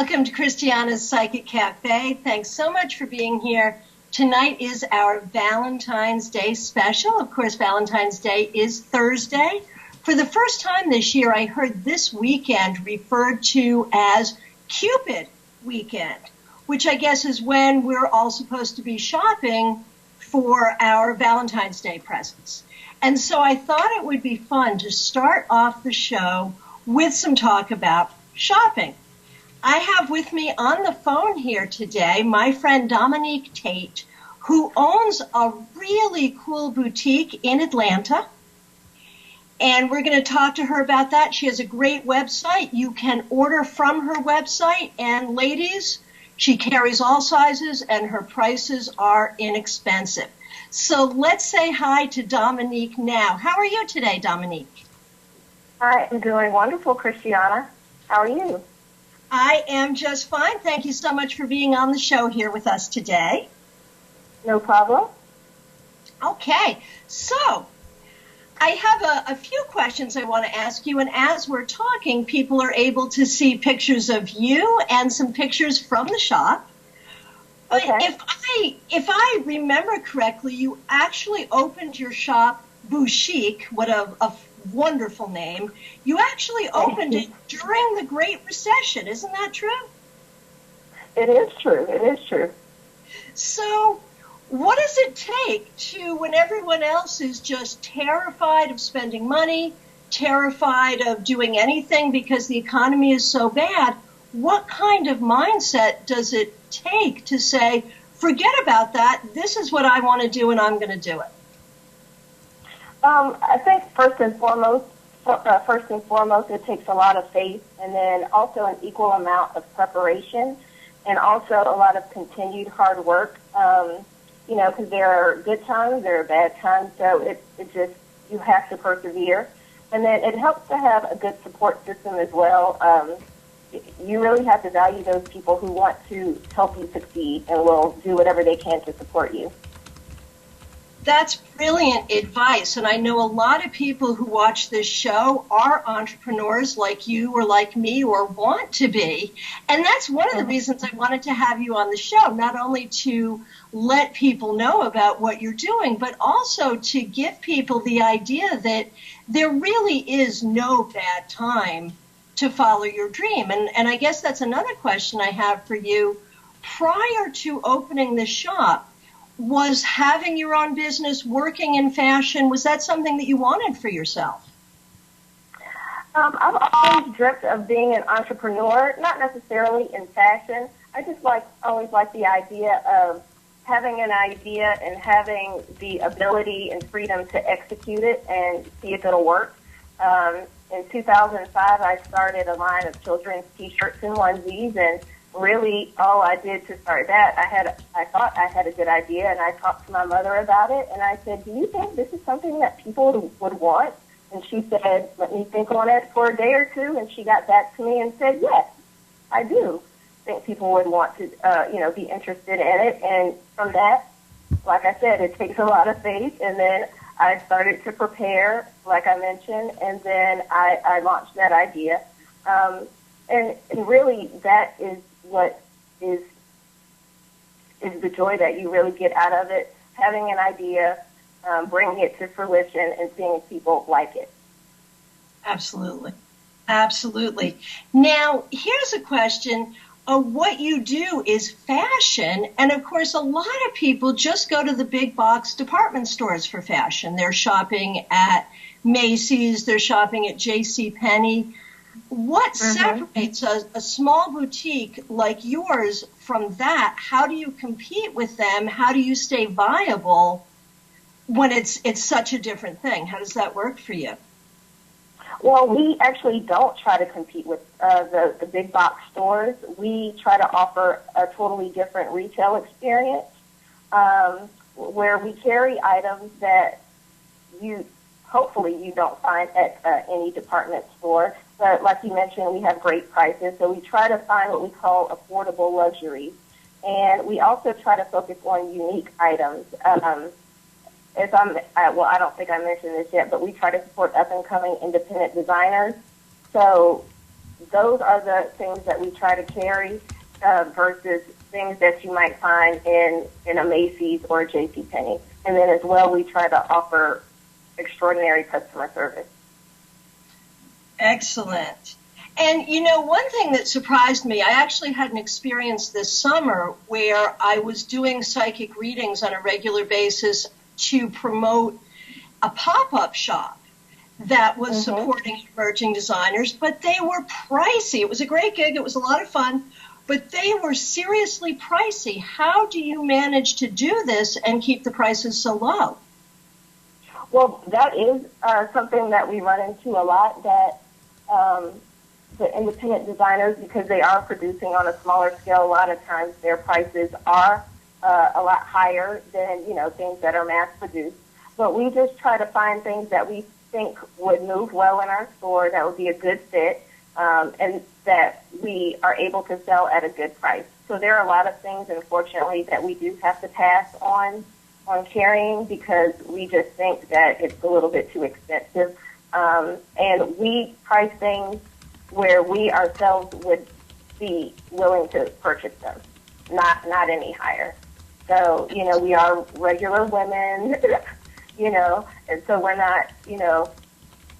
Welcome to Christiana's Psychic Cafe. Thanks so much for being here. Tonight is our Valentine's Day special. Of course, Valentine's Day is Thursday. For the first time this year, I heard this weekend referred to as Cupid weekend, which I guess is when we're all supposed to be shopping for our Valentine's Day presents. And so I thought it would be fun to start off the show with some talk about shopping. I have with me on the phone here today my friend Dominique Tate, who owns a really cool boutique in Atlanta. And we're going to talk to her about that. She has a great website. You can order from her website. And ladies, she carries all sizes and her prices are inexpensive. So let's say hi to Dominique now. How are you today, Dominique? I am doing wonderful, Christiana. How are you? I am just fine. Thank you so much for being on the show here with us today. No problem. Okay, so I have a few questions I want to ask you, and as we're talking, people are able to see pictures of you and some pictures from the shop. Okay. If I remember correctly, you actually opened your shop Bouchique, what a wonderful name. You actually opened it during the Great Recession. Isn't that true? It is true. It is true. So what does it take to, when everyone else is just terrified of spending money, terrified of doing anything because the economy is so bad, what kind of mindset does it take to say, forget about that, this is what I want to do and I'm going to do it? I think first and foremost, it takes a lot of faith, and then also an equal amount of preparation, and also a lot of continued hard work. Because there are good times, there are bad times, so it just, you have to persevere. And then it helps to have a good support system as well. You really have to value those people who want to help you succeed and will do whatever they can to support you. That's brilliant advice, and I know a lot of people who watch this show are entrepreneurs like you or like me or want to be, and that's one of the reasons I wanted to have you on the show, not only to let people know about what you're doing, but also to give people the idea that there really is no bad time to follow your dream. And I guess that's another question I have for you. Prior to opening the shop, was having your own business, working in fashion, was that something that you wanted for yourself? I've always dreamt of being an entrepreneur, not necessarily in fashion. I just always like the idea of having an idea and having the ability and freedom to execute it and see if it'll work. In 2005, I started a line of children's T-shirts and onesies, and really all I did to start that, I thought I had a good idea, and I talked to my mother about it, and I said, do you think this is something that people would want? And she said, let me think on it for a day or two, and she got back to me and said, yes, I do think people would want to, be interested in it. And from that, like I said, it takes a lot of faith, and then I started to prepare, like I mentioned, and then I launched that idea. And really, that is what is the joy that you really get out of it, having an idea, bringing it to fruition, and seeing people like it. Absolutely. Absolutely. Now, here's a question. What you do is fashion, and of course, a lot of people just go to the big box department stores for fashion. They're shopping at Macy's, they're shopping at JCPenney. What separates a small boutique like yours from that? How do you compete with them? How do you stay viable when it's such a different thing? How does that work for you? Well, we actually don't try to compete with the big box stores. We try to offer a totally different retail experience where we carry items that hopefully you don't find at any department store. But like you mentioned, we have great prices, so we try to find what we call affordable luxury. And we also try to focus on unique items. I don't think I mentioned this yet, but we try to support up-and-coming independent designers. So those are the things that we try to carry versus things that you might find in a Macy's or a JCPenney. And then as well, we try to offer extraordinary customer service. Excellent. And, you know, one thing that surprised me, I actually had an experience this summer where I was doing psychic readings on a regular basis to promote a pop-up shop that was supporting emerging designers, but they were pricey. It was a great gig. It was a lot of fun, but they were seriously pricey. How do you manage to do this and keep the prices so low? Well, that is something that we run into a lot, that the independent designers, because they are producing on a smaller scale, a lot of times their prices are a lot higher than, you know, things that are mass produced. But we just try to find things that we think would move well in our store, that would be a good fit, and that we are able to sell at a good price. So there are a lot of things, unfortunately, that we do have to pass on carrying because we just think that it's a little bit too expensive. And we price things where we ourselves would be willing to purchase them, not any higher. So, you know, we are regular women, you know, and so we're not, you know,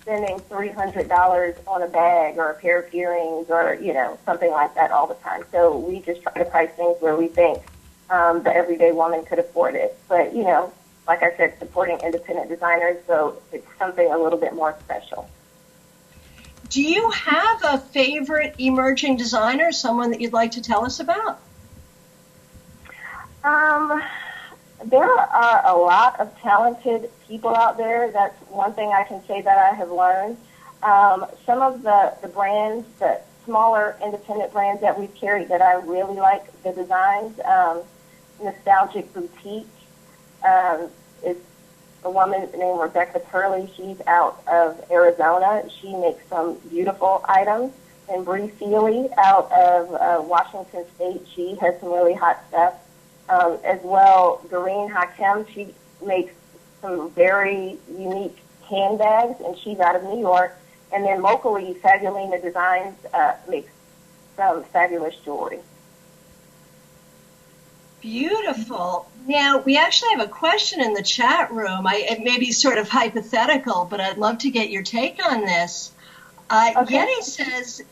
spending $300 on a bag or a pair of earrings or, you know, something like that all the time. So we just try to price things where we think the everyday woman could afford it. But, you know, like I said, supporting independent designers, so it's something a little bit more special. Do you have a favorite emerging designer, someone that you'd like to tell us about? There are a lot of talented people out there. That's one thing I can say that I have learned. Some of the brands, the smaller independent brands that we've carried that I really like the designs, Nostalgic Boutique is a woman named Rebecca Turley. She's out of Arizona. She makes some beautiful items. And Bree Seeley out of Washington State. She has some really hot stuff. As well, Doreen Hakem, she makes some very unique handbags, and she's out of New York. And then locally, Fabulina Designs makes some fabulous jewelry. Beautiful. Now, we actually have a question in the chat room. It may be sort of hypothetical, but I'd love to get your take on this. Okay. Yeti says,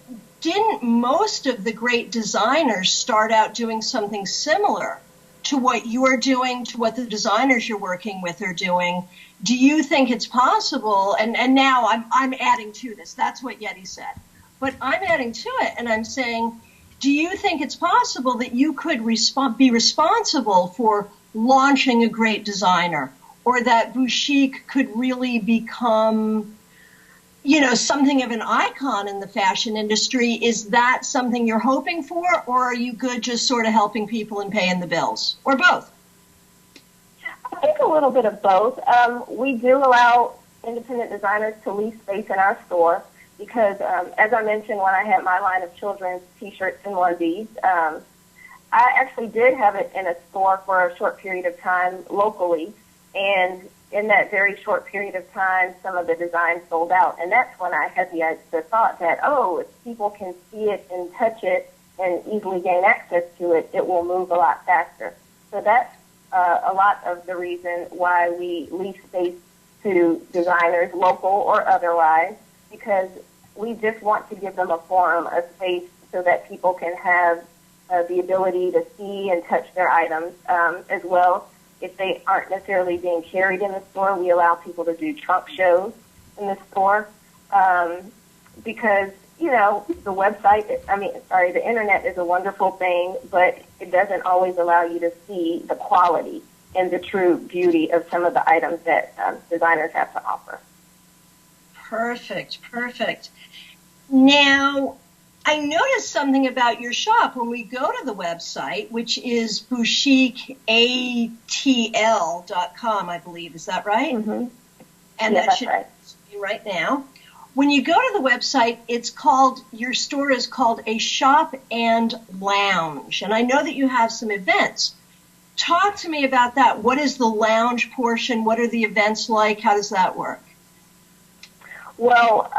didn't most of the great designers start out doing something similar to what you're doing, to what the designers you're working with are doing? Do you think it's possible? And now I'm adding to this. That's what Yeti said. But I'm adding to it, and I'm saying, do you think it's possible that you could be responsible for launching a great designer, or that boutique could really become, you know, something of an icon in the fashion industry? Is that something you're hoping for, or are you good just sort of helping people and paying the bills, or both? I think a little bit of both. We do allow independent designers to lease space in our store because, as I mentioned, when I had my line of children's T-shirts and onesies, I actually did have it in a store for a short period of time locally, and in that very short period of time, some of the designs sold out. And that's when I had the thought that, oh, if people can see it and touch it and easily gain access to it, it will move a lot faster. So that's a lot of the reason why we lease space to designers, local or otherwise, because we just want to give them a forum, a space, so that people can have the ability to see and touch their items as well. If they aren't necessarily being carried in the store, we allow people to do trunk shows in the store because, you know, the internet is a wonderful thing, but it doesn't always allow you to see the quality and the true beauty of some of the items that designers have to offer. Perfect, perfect. Now, I noticed something about your shop when we go to the website, which is boutiqueatl.com, I believe. Is that right? Mm-hmm. And yeah, that should right. be right now. When you go to the website, your store is called a shop and lounge. And I know that you have some events. Talk to me about that. What is the lounge portion? What are the events like? How does that work? Well,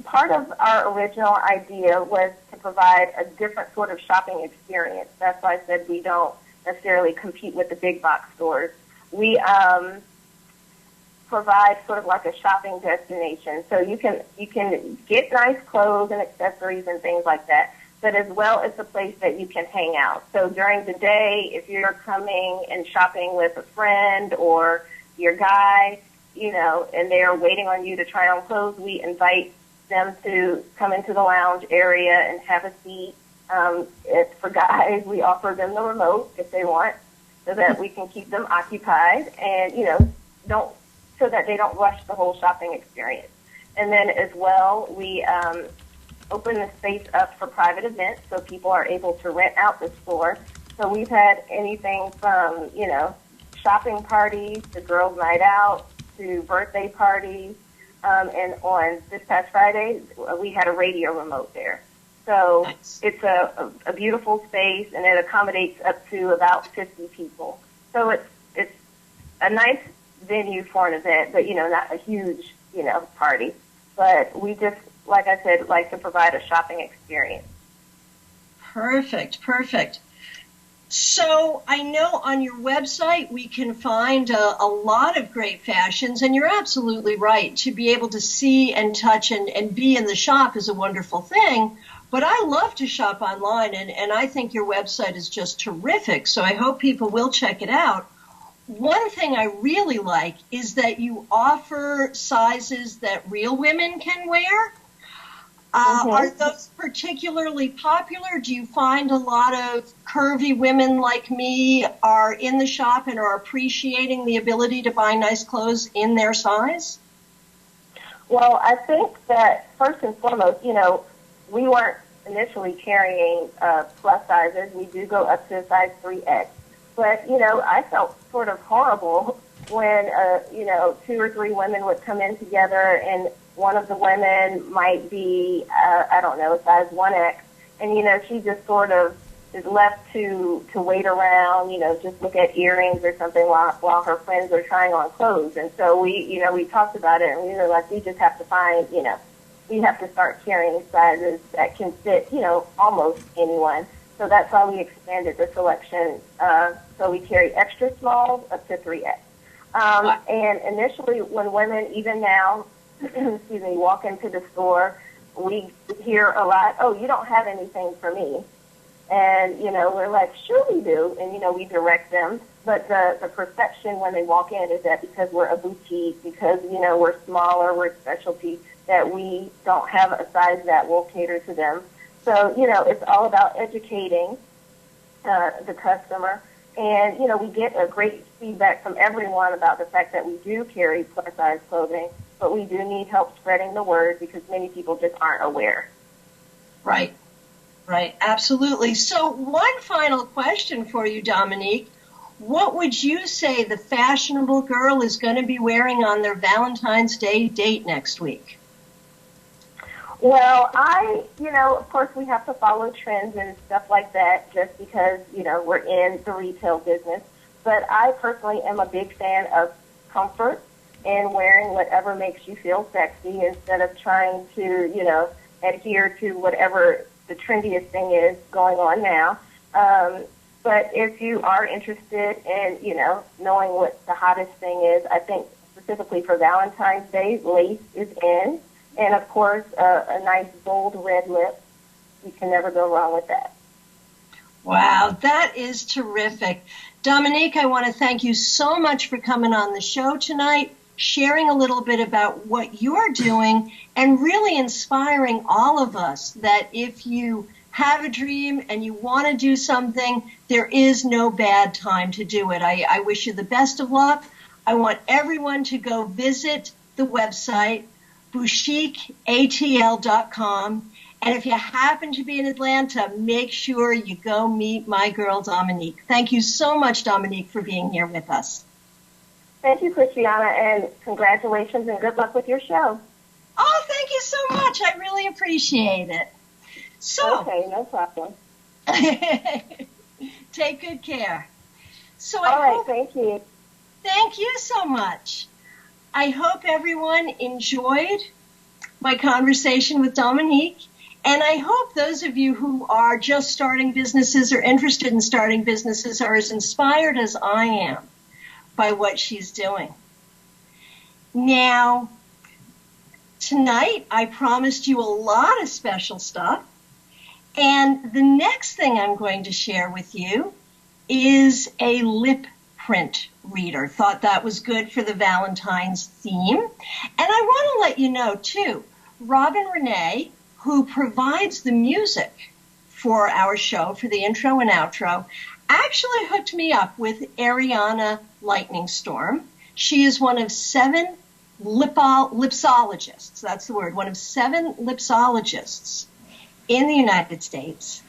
part of our original idea was to provide a different sort of shopping experience. That's why I said we don't necessarily compete with the big box stores. We provide sort of like a shopping destination. So you can get nice clothes and accessories and things like that, but as well as a place that you can hang out. So during the day, if you're coming and shopping with a friend or your guy, you know, and they're waiting on you to try on clothes, we invite them to come into the lounge area and have a seat. For guys, we offer them the remote if they want, so that we can keep them occupied and, you know, so that they don't rush the whole shopping experience. And then as well, we open the space up for private events so people are able to rent out the store. So we've had anything from, you know, shopping parties to girls' night out to birthday parties. And on this past Friday, we had a radio remote there. So nice. It's a beautiful space, and it accommodates up to about 50 people. So it's a nice venue for an event, but, you know, not a huge, you know, party. But we just, like I said, like to provide a shopping experience. Perfect, perfect. So I know on your website we can find a lot of great fashions, and you're absolutely right. To be able to see and touch and be in the shop is a wonderful thing, but I love to shop online, and I think your website is just terrific, so I hope people will check it out. One thing I really like is that you offer sizes that real women can wear. Are those particularly popular? Do you find a lot of curvy women like me are in the shop and are appreciating the ability to buy nice clothes in their size? Well, I think that first and foremost, you know, we weren't initially carrying plus sizes. We do go up to a size 3X. But, you know, I felt sort of horrible when, you know, 2 or 3 women would come in together and one of the women might be, I don't know, size 1X. And, you know, she just sort of is left to wait around, you know, just look at earrings or something while her friends are trying on clothes. And so we talked about it, and we were like, we just have to find, you know, we have to start carrying sizes that can fit, you know, almost anyone. So that's why we expanded the selection. So we carry extra smalls up to 3X. And initially, when women, even now, excuse me, walk into the store, we hear a lot, oh, you don't have anything for me. And, you know, we're like, sure we do. And, you know, we direct them. But the perception when they walk in is that because we're a boutique, because, you know, we're smaller, we're specialty, that we don't have a size that will cater to them. So, you know, it's all about educating the customer. And, you know, we get a great feedback from everyone about the fact that we do carry plus-size clothing, but we do need help spreading the word because many people just aren't aware. Right, right, absolutely. So one final question for you, Dominique. What would you say the fashionable girl is going to be wearing on their Valentine's Day date next week? Well, you know, of course we have to follow trends and stuff like that just because, you know, we're in the retail business. But I personally am a big fan of comfort and wearing whatever makes you feel sexy instead of trying to, you know, adhere to whatever the trendiest thing is going on now. But if you are interested in, you know, knowing what the hottest thing is, I think specifically for Valentine's Day, lace is in. And, of course, a nice bold red lip. You can never go wrong with that. Wow, that is terrific. Dominique, I want to thank you so much for coming on the show tonight, sharing a little bit about what you're doing, and really inspiring all of us that if you have a dream and you want to do something, there is no bad time to do it. I wish you the best of luck. I want everyone to go visit the website, boutiqueatl.com. And if you happen to be in Atlanta, make sure you go meet my girl, Dominique. Thank you so much, Dominique, for being here with us. Thank you, Christiana, and congratulations and good luck with your show. Oh, thank you so much. I really appreciate it. So, okay, no problem. Take good care. So All right, thank you. Thank you so much. I hope everyone enjoyed my conversation with Dominique. And I hope those of you who are just starting businesses or interested in starting businesses are as inspired as I am by what she's doing. Now, tonight, I promised you a lot of special stuff. And the next thing I'm going to share with you is a lip print reader. Thought that was good for the Valentine's theme. And I want to let you know, too, Robin Renee, who provides the music for our show, for the intro and outro, actually hooked me up with Ariana Lightningstorm. She is one of 7 lipsologists, that's the word, one of 7 lipsologists in the United States.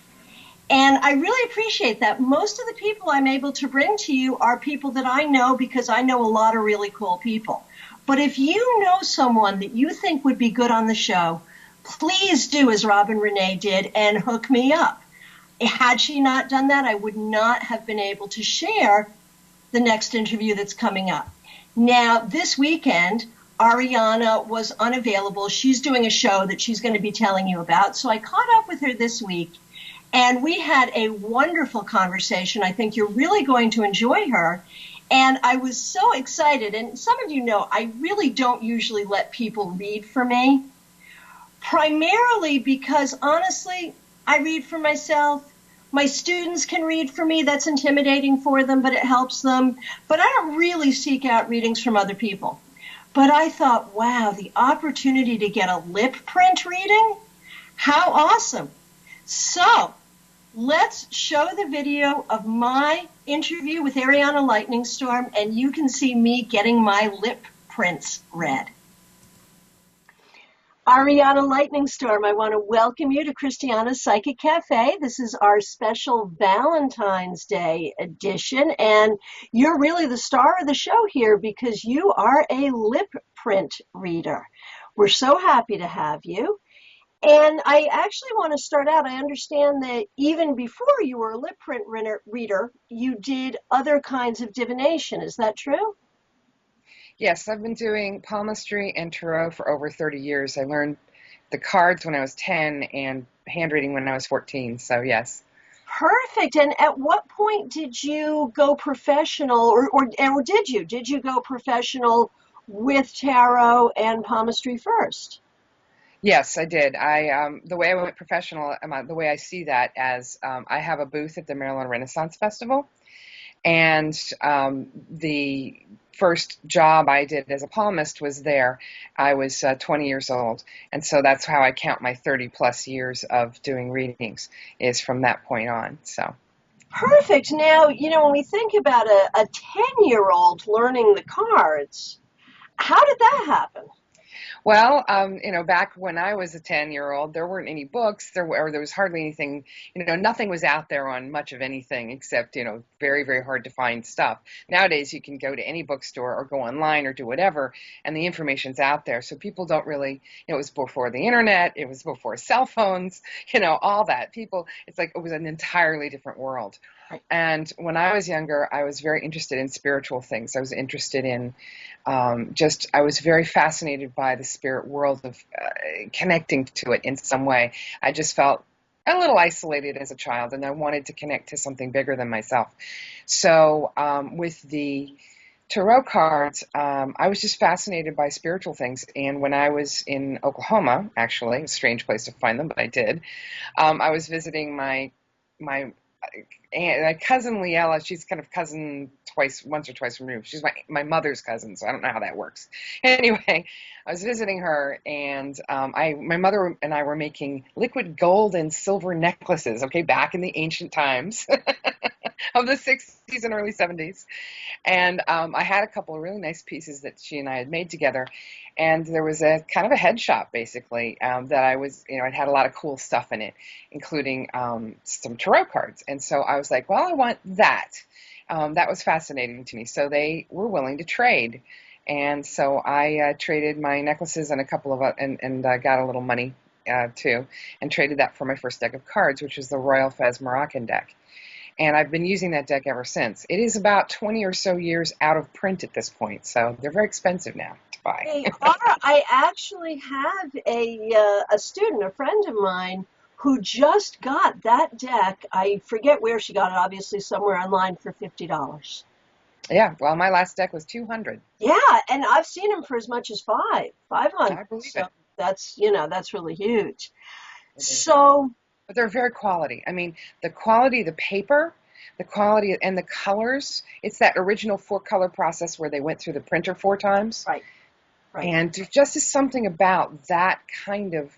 And I really appreciate that. Most of the people I'm able to bring to you are people that I know because I know a lot of really cool people. But if you know someone that you think would be good on the show, please do as Robin Renee did and hook me up. Had she not done that, I would not have been able to share the next interview that's coming up. Now, this weekend, Ariana was unavailable. She's doing a show that she's going to be telling you about. So I caught up with her this week, and we had a wonderful conversation. I think you're really going to enjoy her. And I was so excited. And some of you know, I really don't usually let people read for me. Primarily because, honestly, I read for myself. My students can read for me. That's intimidating for them, but it helps them. But I don't really seek out readings from other people. But I thought, wow, the opportunity to get a lip print reading? How awesome. So let's show the video of my interview with Ariana Lightningstorm, and you can see me getting my lip prints read. Ariana Lightningstorm, I want to welcome you to Christiana's Psychic Cafe. This is our special Valentine's Day edition, and you're really the star of the show here because you are a lip print reader. We're so happy to have you. And I actually want to start out, I understand that even before you were a lip print reader, you did other kinds of divination. Is that true? Yes, I've been doing palmistry and tarot for over 30 years. I learned the cards when I was 10 and handwriting when I was 14, so yes. Perfect. And at what point did you go professional, or did you? Did you go professional with tarot and palmistry first? Yes, I did. The way I went professional, the way I see that as I have a booth at the Maryland Renaissance Festival, and the first job I did as a palmist was there. I was 20 years old, and so that's how I count my 30 plus years of doing readings, is from that point on. So perfect. Now, when we think about a 10-year-old learning the cards, how did that happen? Well, back when I was a 10-year-old, there weren't any books, there was hardly anything, nothing was out there on much of anything except, very, very hard to find stuff. Nowadays, you can go to any bookstore or go online or do whatever, and the information's out there. So people don't really, it was before the internet, it was before cell phones, all that. It's like it was an entirely different world. And when I was younger, I was very interested in spiritual things. I was interested in I was very fascinated by the spirit world of connecting to it in some way. I just felt a little isolated as a child, and I wanted to connect to something bigger than myself. So with the tarot cards, I was just fascinated by spiritual things. And when I was in Oklahoma, actually, a strange place to find them, but I did, I was visiting my cousin Liella. She's kind of cousin once or twice removed. She's my mother's cousin, so I don't know how that works. Anyway, I was visiting her, and my mother and I were making liquid gold and silver necklaces, okay, back in the ancient times of the 60s and early 70s. And I had a couple of really nice pieces that she and I had made together. And there was a kind of a head shop, basically, that I was, it had a lot of cool stuff in it, including some tarot cards. And so I was like, well, I want that. That was fascinating to me. So they were willing to trade. And so I traded my necklaces and a couple of, and got a little money too, and traded that for my first deck of cards, which was the Royal Fez Moroccan deck. And I've been using that deck ever since. It is about 20 or so years out of print at this point, so they're very expensive now. buy. They are. I actually have a student, a friend of mine, who just got that deck. I forget where she got it, obviously somewhere online for $50. Yeah, well, my last deck was 200. Yeah, and I've seen them for as much as 500. I believe So it. that's really huge. It is. So, But they're very quality. I mean, the quality of the paper, the quality and the colors, it's that original four-color process where they went through the printer 4 times. right, right. And there just is something about that kind of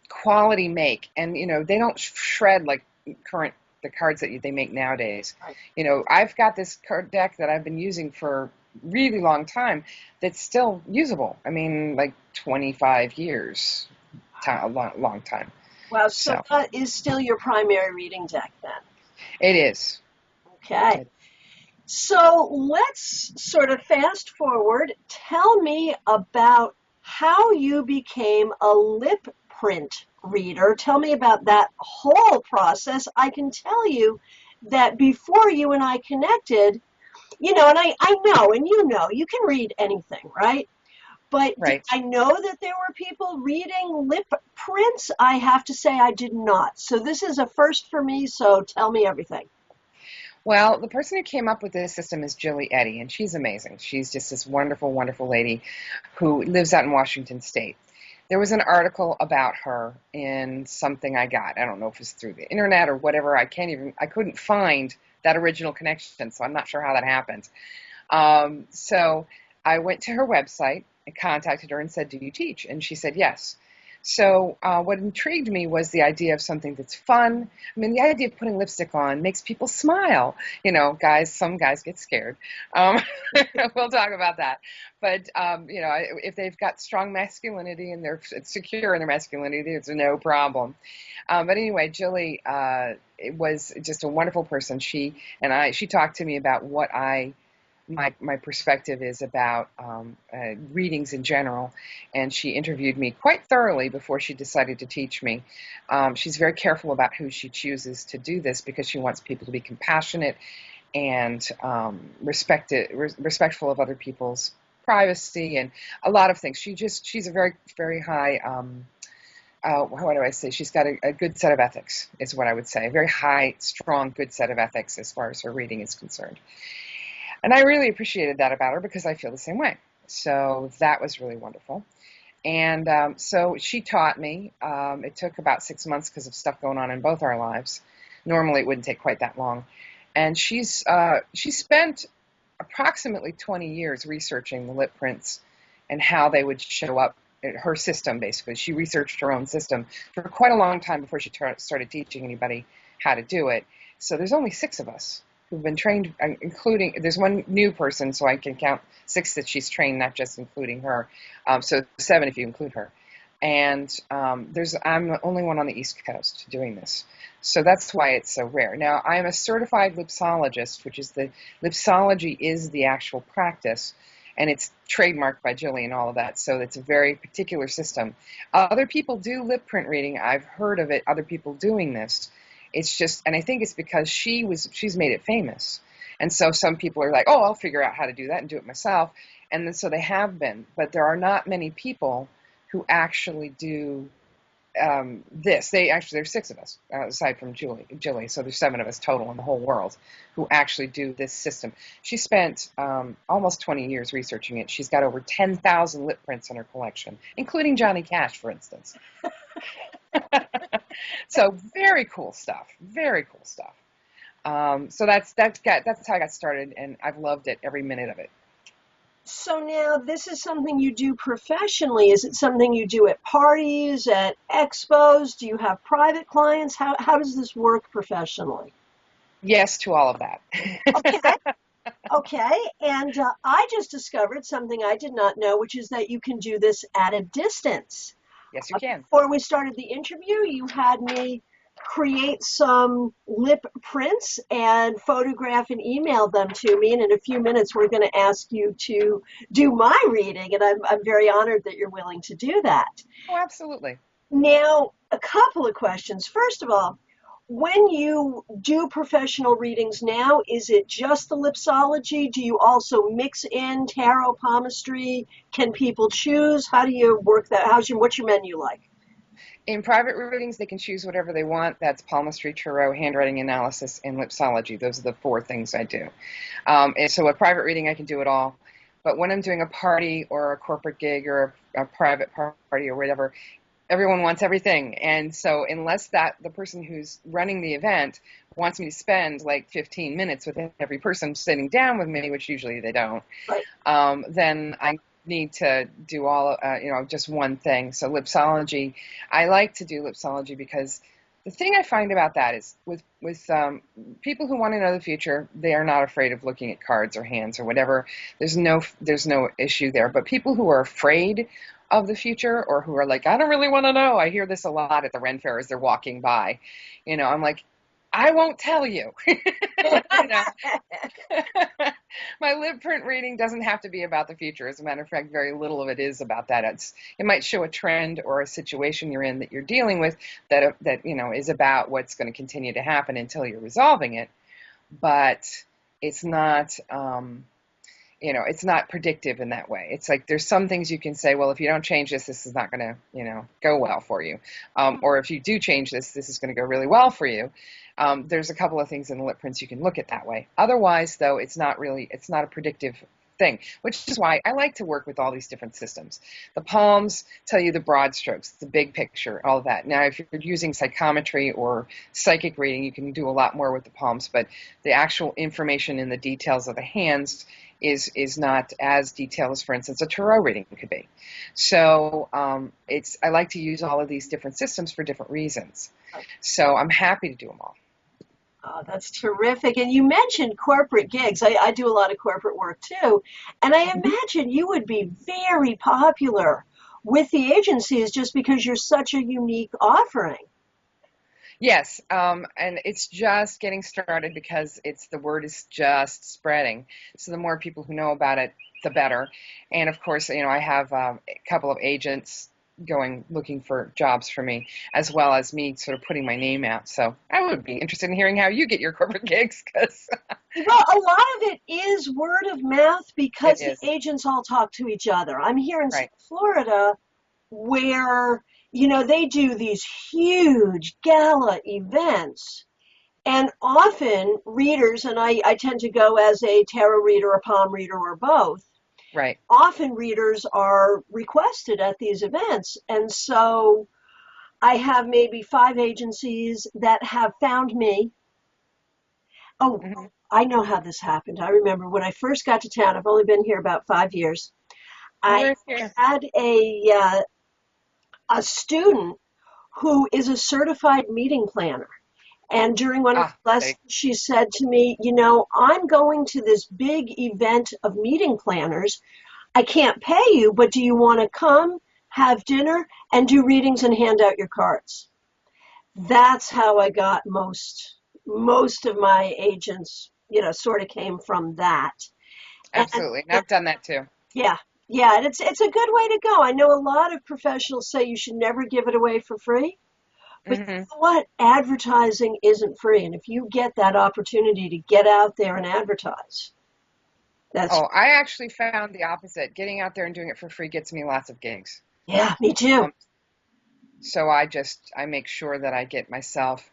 quality make. And, they don't shred like the cards that they make nowadays. Right. I've got this card deck that I've been using for a really long time that's still usable. I mean, like 25 years, a long time. Wow, so that is still your primary reading deck then? It is. Okay. So let's sort of fast forward. Tell me about how you became a lip print reader. Tell me about that whole process. I can tell you that before you and I connected, and I know, and you can read anything, right? But did Right. I know that there were people reading lip prints? I have to say I did not. So this is a first for me, so tell me everything. Well, the person who came up with this system is Jilly Eddy, and she's amazing. She's just this wonderful, wonderful lady who lives out in Washington State. There was an article about her in something I got. I don't know if it's through the internet or whatever. I couldn't find that original connection, so I'm not sure how that happened. So I went to her website and contacted her and said, "Do you teach?" And she said, "Yes." So what intrigued me was the idea of something that's fun. I mean, the idea of putting lipstick on makes people smile. Some guys get scared. We'll talk about that. But, if they've got strong masculinity and they're secure in their masculinity, it's no problem. But anyway, Jilly was just a wonderful person. She talked to me about what my perspective is about readings in general, and she interviewed me quite thoroughly before she decided to teach me. She's very careful about who she chooses to do this because she wants people to be compassionate and respectful of other people's privacy and a lot of things. She's a very, very high, how do I say, she's got a good set of ethics, is what I would say. A very high, strong, good set of ethics as far as her reading is concerned. And I really appreciated that about her because I feel the same way. So that was really wonderful. And so she taught me. It took about 6 months because of stuff going on in both our lives. Normally it wouldn't take quite that long. And she spent approximately 20 years researching the lip prints and how they would show up. Her system, basically. She researched her own system for quite a long time before she started teaching anybody how to do it. So there's only 6 of us who've been trained, including, there's one new person, so I can count 6 that she's trained, not just including her. So 7 if you include her. And I'm the only one on the East Coast doing this. So that's why it's so rare. Now, I am a certified lipsologist, which is lipsology is the actual practice, and it's trademarked by Jilly and all of that. So it's a very particular system. Other people do lip print reading. I've heard of it, other people doing this. It's just, and I think it's because she's made it famous. And so some people are like, oh, I'll figure out how to do that and do it myself. And then so they have been, but there are not many people who actually do this. There's 6 of us, aside from Jilly. So there's 7 of us total in the whole world who actually do this system. She spent almost 20 years researching it. She's got over 10,000 lip prints in her collection, including Johnny Cash, for instance. So very cool stuff. Very cool stuff. So that's how I got started, and I've loved it every minute of it. So now this is something you do professionally. Is it something you do at parties, at expos? Do you have private clients? How does this work professionally? Yes to all of that. Okay. And I just discovered something I did not know, which is that you can do this at a distance. Yes, you can. Before we started the interview, you had me create some lip prints and photograph and email them to me. And in a few minutes, we're going to ask you to do my reading. And I'm very honored that you're willing to do that. Oh, absolutely. Now, a couple of questions. First of all, when you do professional readings now, is it just the Lipsology? Do you also mix in tarot, palmistry? Can people choose? How do you work that? What's your menu like? In private readings, they can choose whatever they want. That's palmistry, tarot, handwriting analysis, and Lipsology. Those are the 4 things I do. And so a private reading, I can do it all. But when I'm doing a party or a corporate gig or a private party or whatever, everyone wants everything. And so unless the person who's running the event wants me to spend like 15 minutes with every person sitting down with me, which usually they don't, Right. then I need to do all, just one thing. So Lipsology, I like to do Lipsology because the thing I find about that is with people who want to know the future, they are not afraid of looking at cards or hands or whatever. There's no issue there. But people who are afraid of the future or who are like, I don't really want to know. I hear this a lot at the Ren Fair as they're walking by. I'm like, I won't tell you. My lip print reading doesn't have to be about the future. As a matter of fact, very little of it is about that. It might show a trend or a situation you're in that you're dealing with that is about what's going to continue to happen until you're resolving it. But it's not, it's not predictive in that way. It's like there's some things you can say, well, if you don't change this, this is not going to, go well for you. Or if you do change this, this is going to go really well for you. There's a couple of things in the lip prints you can look at that way. Otherwise, though, it's not a predictive thing, which is why I like to work with all these different systems. The palms tell you the broad strokes, the big picture, all of that. Now, if you're using psychometry or psychic reading, you can do a lot more with the palms, but the actual information in the details of the hands is not as detailed as, for instance, a tarot reading could be. So I like to use all of these different systems for different reasons. So I'm happy to do them all. Oh, that's terrific. And you mentioned corporate gigs. I do a lot of corporate work too. And I imagine you would be very popular with the agencies just because you're such a unique offering. Yes, and it's just getting started because the word is just spreading. So the more people who know about it, the better. And of course, I have a couple of agents looking for jobs for me, as well as me sort of putting my name out. So I would be interested in hearing how you get your corporate gigs, because Well, a lot of it is word of mouth because it the is. agents all talk to each other. I'm here in Right. Florida where, they do these huge gala events. And often readers, and I tend to go as a tarot reader, a palm reader, or both, Right. often readers are requested at these events. And so I have maybe 5 agencies that have found me. Oh, Mm-hmm. I know how this happened. I remember when I first got to town, I've only been here about 5 years. I Where's here? had a student who is a certified meeting planner. And during one of the lessons, she said to me, I'm going to this big event of meeting planners. I can't pay you, but do you want to come, have dinner, and do readings and hand out your cards? That's how I got most of my agents, sort of came from that. And Absolutely. And I've done that too. yeah, yeah, and it's a good way to go. I know a lot of professionals say you should never give it away for free. But you Mm-hmm. know what? Advertising isn't free. And if you get that opportunity to get out there and advertise, that's, Oh, I actually found the opposite. Getting out there and doing it for free gets me lots of gigs. yeah, me too. So I make sure that I get myself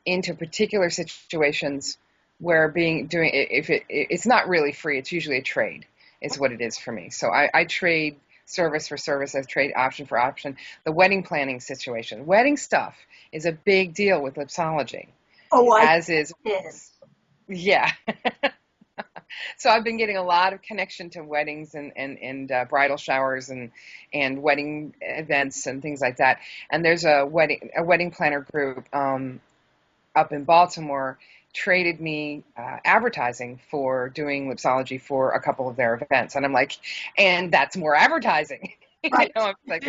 into particular situations where it's not really free. It's usually a trade is what it is for me. So I trade service for service. I trade option for option. The wedding planning situation, wedding stuff is a big deal with Lipsology, Oh, I as is, did. yeah. So I've been getting a lot of connection to weddings and bridal showers and wedding events and things like that. And there's a wedding planner group up in Baltimore traded me advertising for doing Lipsology for a couple of their events, and I'm like, and that's more advertising. Right. I'm like,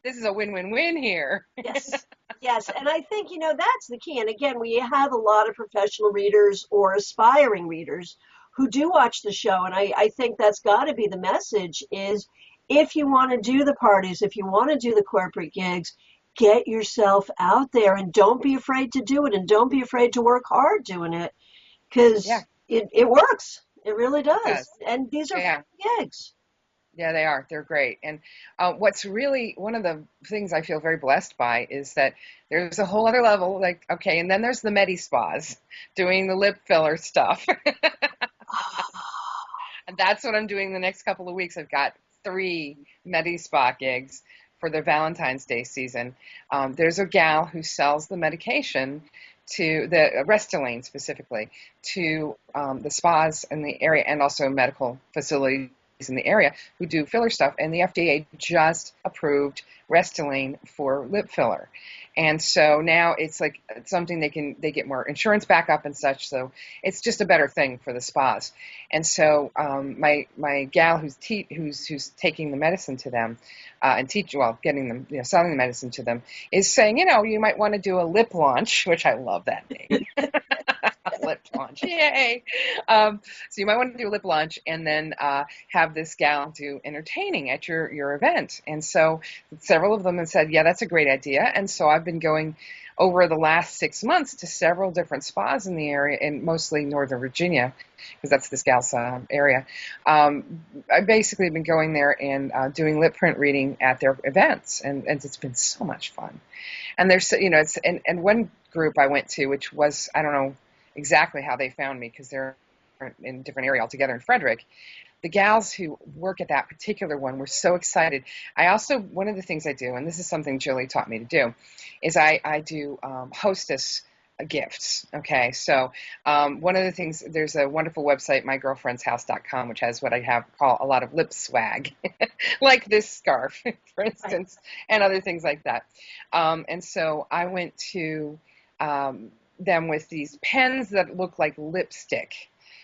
this is a win-win-win here. Yes. Yes. And I think, that's the key. And again, we have a lot of professional readers or aspiring readers who do watch the show. And I think that's got to be the message is if you want to do the parties, if you want to do the corporate gigs, get yourself out there and don't be afraid to do it and don't be afraid to work hard doing it Yeah, because it works. It really it does. does. And these are Yeah. fun gigs. Yeah, they are. They're great. And what's really one of the things I feel very blessed by is that there's a whole other level. Like, okay, and then there's the Medi spas doing the lip filler stuff. And that's what I'm doing the next couple of weeks. I've got 3 Medi spa gigs for the Valentine's Day season. There's a gal who sells the medication to the Restylane specifically to the spas in the area and also medical facilities in the area who do filler stuff, and the FDA just approved Restylane for lip filler. And so now it's like something they get more insurance backup and such, so it's just a better thing for the spas. And so my gal who's taking the medicine to them and getting them, selling the medicine to them, is saying, you might want to do a lip launch, which I love that name. Lip launch, yay! So you might want to do a lip launch and then have this gal do entertaining at your event. And so several of them have said, yeah, that's a great idea. And so I've been going over the last 6 months to several different spas in the area, and mostly Northern Virginia, because that's this gal's area. I've basically been going there and doing lip print reading at their events, and it's been so much fun. And there's, and one group I went to, which was, I don't know exactly how they found me because they're in a different area altogether in Frederick. The gals who work at that particular one were so excited. I also, one of the things I do, and this is something Julie taught me to do, is I do hostess gifts. Okay, so one of the things, there's a wonderful website, mygirlfriendshouse.com, which has what I call a lot of lip swag, like this scarf, for instance, and other things like that. And so I went to them with these pens that look like lipstick.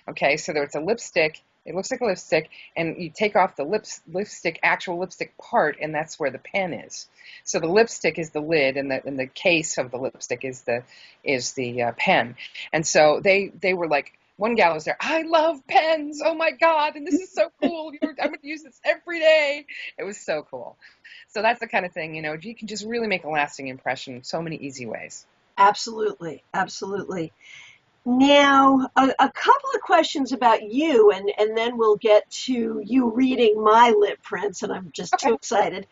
Okay, so there's a lipstick. It looks like a lipstick, and you take off the actual lipstick part, and that's where the pen is. So the lipstick is the lid, and the case of the lipstick is the pen. And so they were like, one gal was there, I love pens, oh my God, and this is so cool. I'm going to use this every day. It was so cool. So that's the kind of thing, you can just really make a lasting impression in so many easy ways. Absolutely, absolutely. Now, a couple of questions about you, and then we'll get to you reading my lip prints, and I'm just too excited.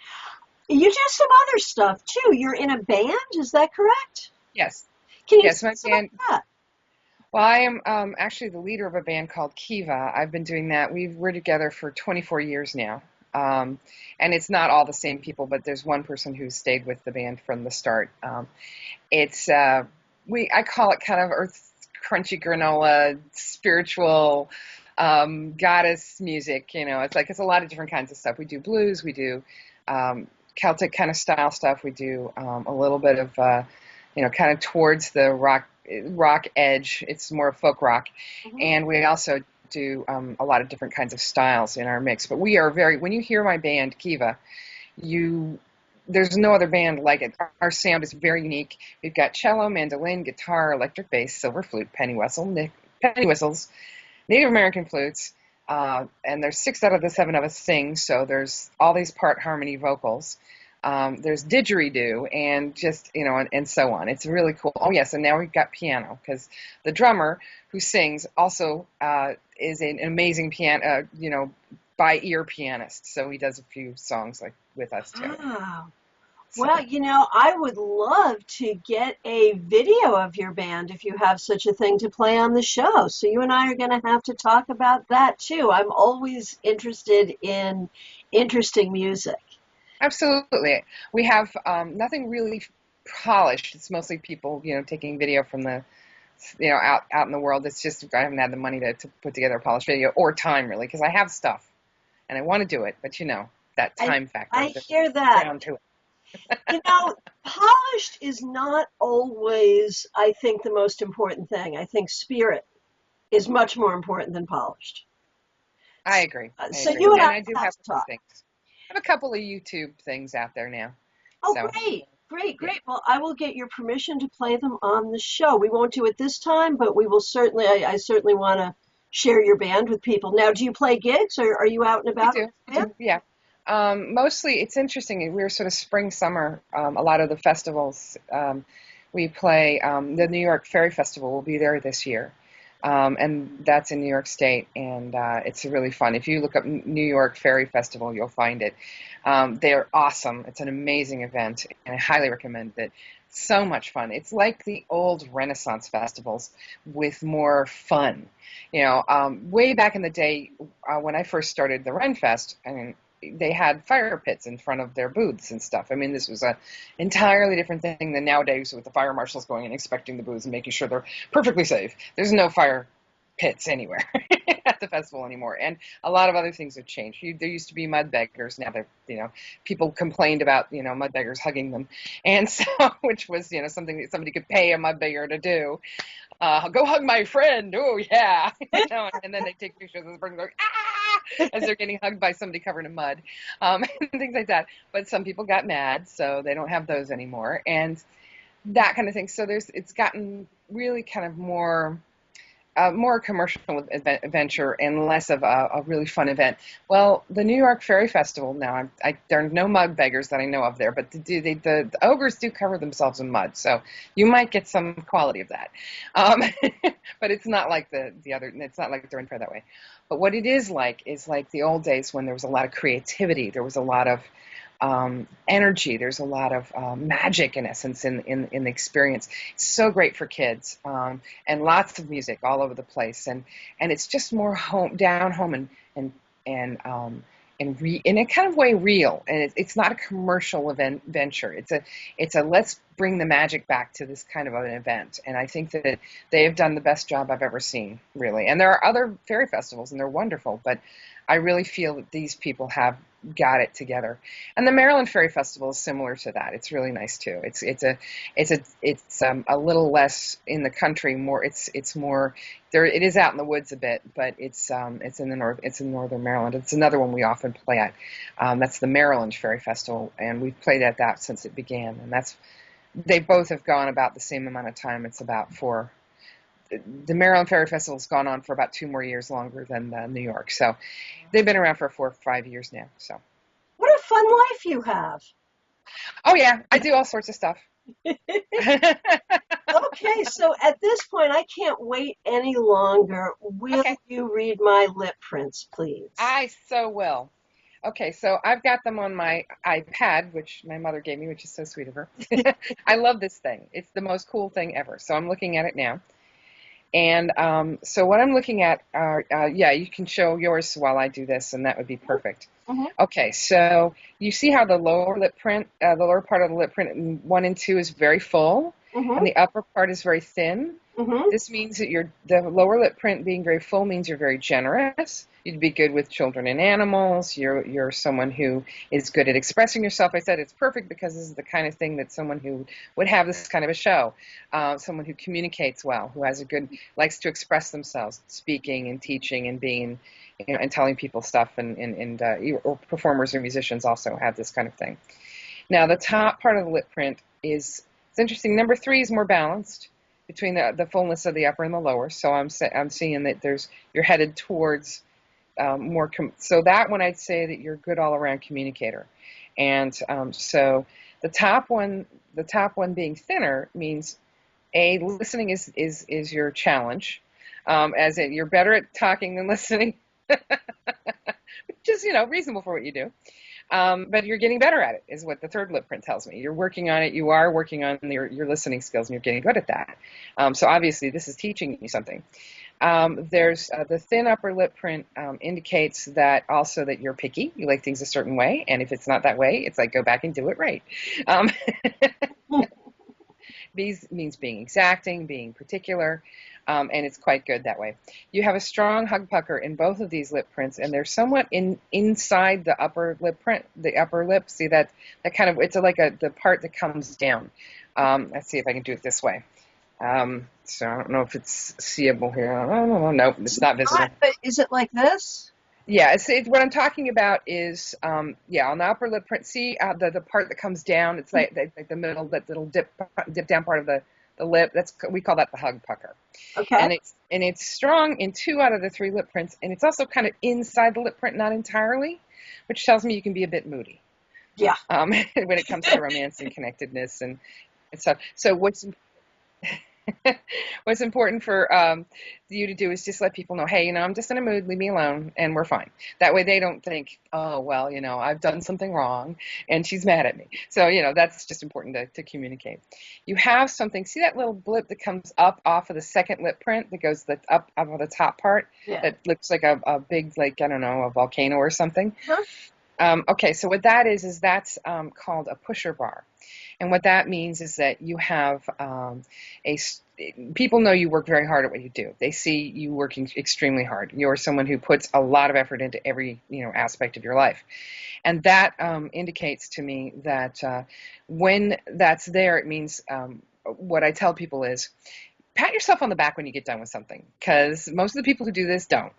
You do some other stuff, too. You're in a band, is that correct? Yes. Can you Yes, say something about that? Well, I am actually the leader of a band called Kiva. I've been doing that. We're together for 24 years now. And it's not all the same people, but there's one person who stayed with the band from the start. I call it kind of earth crunchy granola, spiritual goddess music. It's a lot of different kinds of stuff. We do blues, we do Celtic kind of style stuff. We do a little bit of kind of towards the rock edge. It's more folk rock, and we also do a lot of different kinds of styles in our mix. But we are when you hear my band Kiva, there's no other band like it. Our sound is very unique. We've got cello, mandolin, guitar, electric bass, silver flute, penny whistles, Native American flutes, and there's 6 out of the 7 of us sing, so there's all these part harmony vocals. There's didgeridoo and just, and so on. It's really cool. Oh, yes, and now we've got piano, because the drummer who sings also is an amazing piano, by ear pianist. So he does a few songs with us too. Wow. Well, I would love to get a video of your band if you have such a thing to play on the show. So you and I are going to have to talk about that too. I'm always interested in interesting music. Absolutely. We have nothing really polished. It's mostly people, taking video from the, out in the world. It's just I haven't had the money to put together a polished video or time really, because I have stuff and I want to do it, but that time factor. I hear that. Down to it. Polished is not always, I think, the most important thing. I think spirit is much more important than polished. I agree. So you and I do have a few things. I have a couple of YouTube things out there now. Oh, so. Great. Well, I will get your permission to play them on the show. We won't do it this time, but we will certainly, I certainly want to share your band with people. Now, do you play gigs, or are you out and about? I do. Yeah. Mostly, it's interesting. We're sort of spring, summer. A lot of the festivals we play. The New York Fairy Festival will be there this year, and that's in New York State, and it's really fun. If you look up New York Fairy Festival, you'll find it. They're awesome. It's an amazing event, and I highly recommend it. So much fun. It's like the old Renaissance festivals with more fun. Way back in the day when I first started the Renfest, I mean, they had fire pits in front of their booths and stuff. I mean, this was a entirely different thing than nowadays with the fire marshals going and inspecting the booths and making sure they're perfectly safe. There's no fire pits anywhere at the festival anymore, and a lot of other things have changed. There used to be mud beggars. Now people complained about mud beggars hugging them, and so which was something that somebody could pay a mud beggar to do. Go hug my friend. Oh yeah, and then they take pictures of the person going as they're getting hugged by somebody covered in mud, and things like that. But some people got mad, so they don't have those anymore, and that kind of thing. So it's gotten really kind of more commercial adventure and less of a really fun event. Well, the New York Fairy Festival now, there are no mud beggars that I know of there, but the ogres do cover themselves in mud, so you might get some quality of that. But it's not like the other. It's not like they're in fair that way. But what it is like the old days when there was a lot of creativity, there was a lot of energy. There's a lot of magic, in essence, in the experience. It's so great for kids, and lots of music all over the place, and it's just more down home and in a kind of way real, and it's not a commercial venture. It's a let's bring the magic back to this kind of an event, and I think that they have done the best job I've ever seen, really. And there are other fairy festivals, and they're wonderful, but I really feel that these people have got it together. And the Maryland Fairy Festival is similar to that. It's really nice too. It's a little less in the country, more it's more there. It is out in the woods a bit, but it's in the north. It's in northern Maryland. It's another one we often play at. That's the Maryland Fairy Festival, and we've played at that since it began. And they both have gone about the same amount of time. It's about four. The Maryland Fairy Festival has gone on for about 2 more years longer than New York. So they've been around for 4 or 5 years now. So what a fun life you have. Oh, yeah. I do all sorts of stuff. Okay, so at this point, I can't wait any longer. Will you read my lip prints, please? I so will. Okay, so I've got them on my iPad, which my mother gave me, which is so sweet of her. I love this thing. It's the most cool thing ever. So I'm looking at it now. And so what I'm looking at are, you can show yours while I do this, and that would be perfect. Mm-hmm. Okay, so you see how the lower lip print, the lower part of the lip print in 1 and 2 is very full, mm-hmm. and the upper part is very thin. Mm-hmm. This means that the lower lip print being very full means you're very generous. You'd be good with children and animals. You're someone who is good at expressing yourself. I said it's perfect because this is the kind of thing that someone who would have this kind of a show, someone who communicates well, who likes to express themselves, speaking and teaching and being, and telling people stuff, or performers or musicians also have this kind of thing. Now the top part of the lip print it's interesting. Number 3 is more balanced between the fullness of the upper and the lower. So I'm seeing that you're headed towards so that one I'd say that you're a good all around communicator. And so the top one being thinner means listening is your challenge, as in you're better at talking than listening, which is reasonable for what you do. But you're getting better at it, is what the third lip print tells me. You're working on it. You are working on your listening skills, and you're getting good at that. So obviously, this is teaching you something. There's the thin upper lip print indicates that also that you're picky. You like things a certain way, and if it's not that way, it's like go back and do it right. These means being exacting, being particular. And it's quite good that way. You have a strong hug pucker in both of these lip prints, and they're somewhat inside the upper lip print, the upper lip. See that kind of, it's like the part that comes down. Let's see if I can do it this way. So I don't know if it's seeable here. Oh, no, it's not visible. Is it like this? Yeah, what I'm talking about is, on the upper lip print, see the part that comes down, it's like the middle, that little dip down part of the lip. We call that the hug pucker. Okay. And it's strong in 2 out of the 3 lip prints, and it's also kind of inside the lip print, not entirely, which tells me you can be a bit moody. Yeah. When it comes to romance and connectedness and stuff. So what's important for you to do is just let people know, hey, I'm just in a mood, leave me alone, and we're fine. That way they don't think, oh, well, I've done something wrong and she's mad at me. So, that's just important to communicate. You have something, see that little blip that comes up off of the second lip print that goes up of the top part? Yeah. That looks like a big, like, I don't know, a volcano or something. Huh? Okay, so what that is that's called a pusher bar. And what that means is that you have people know you work very hard at what you do. They see you working extremely hard. You're someone who puts a lot of effort into every aspect of your life. And that indicates to me that when that's there, it means what I tell people is, pat yourself on the back when you get done with something, because most of the people who do this don't.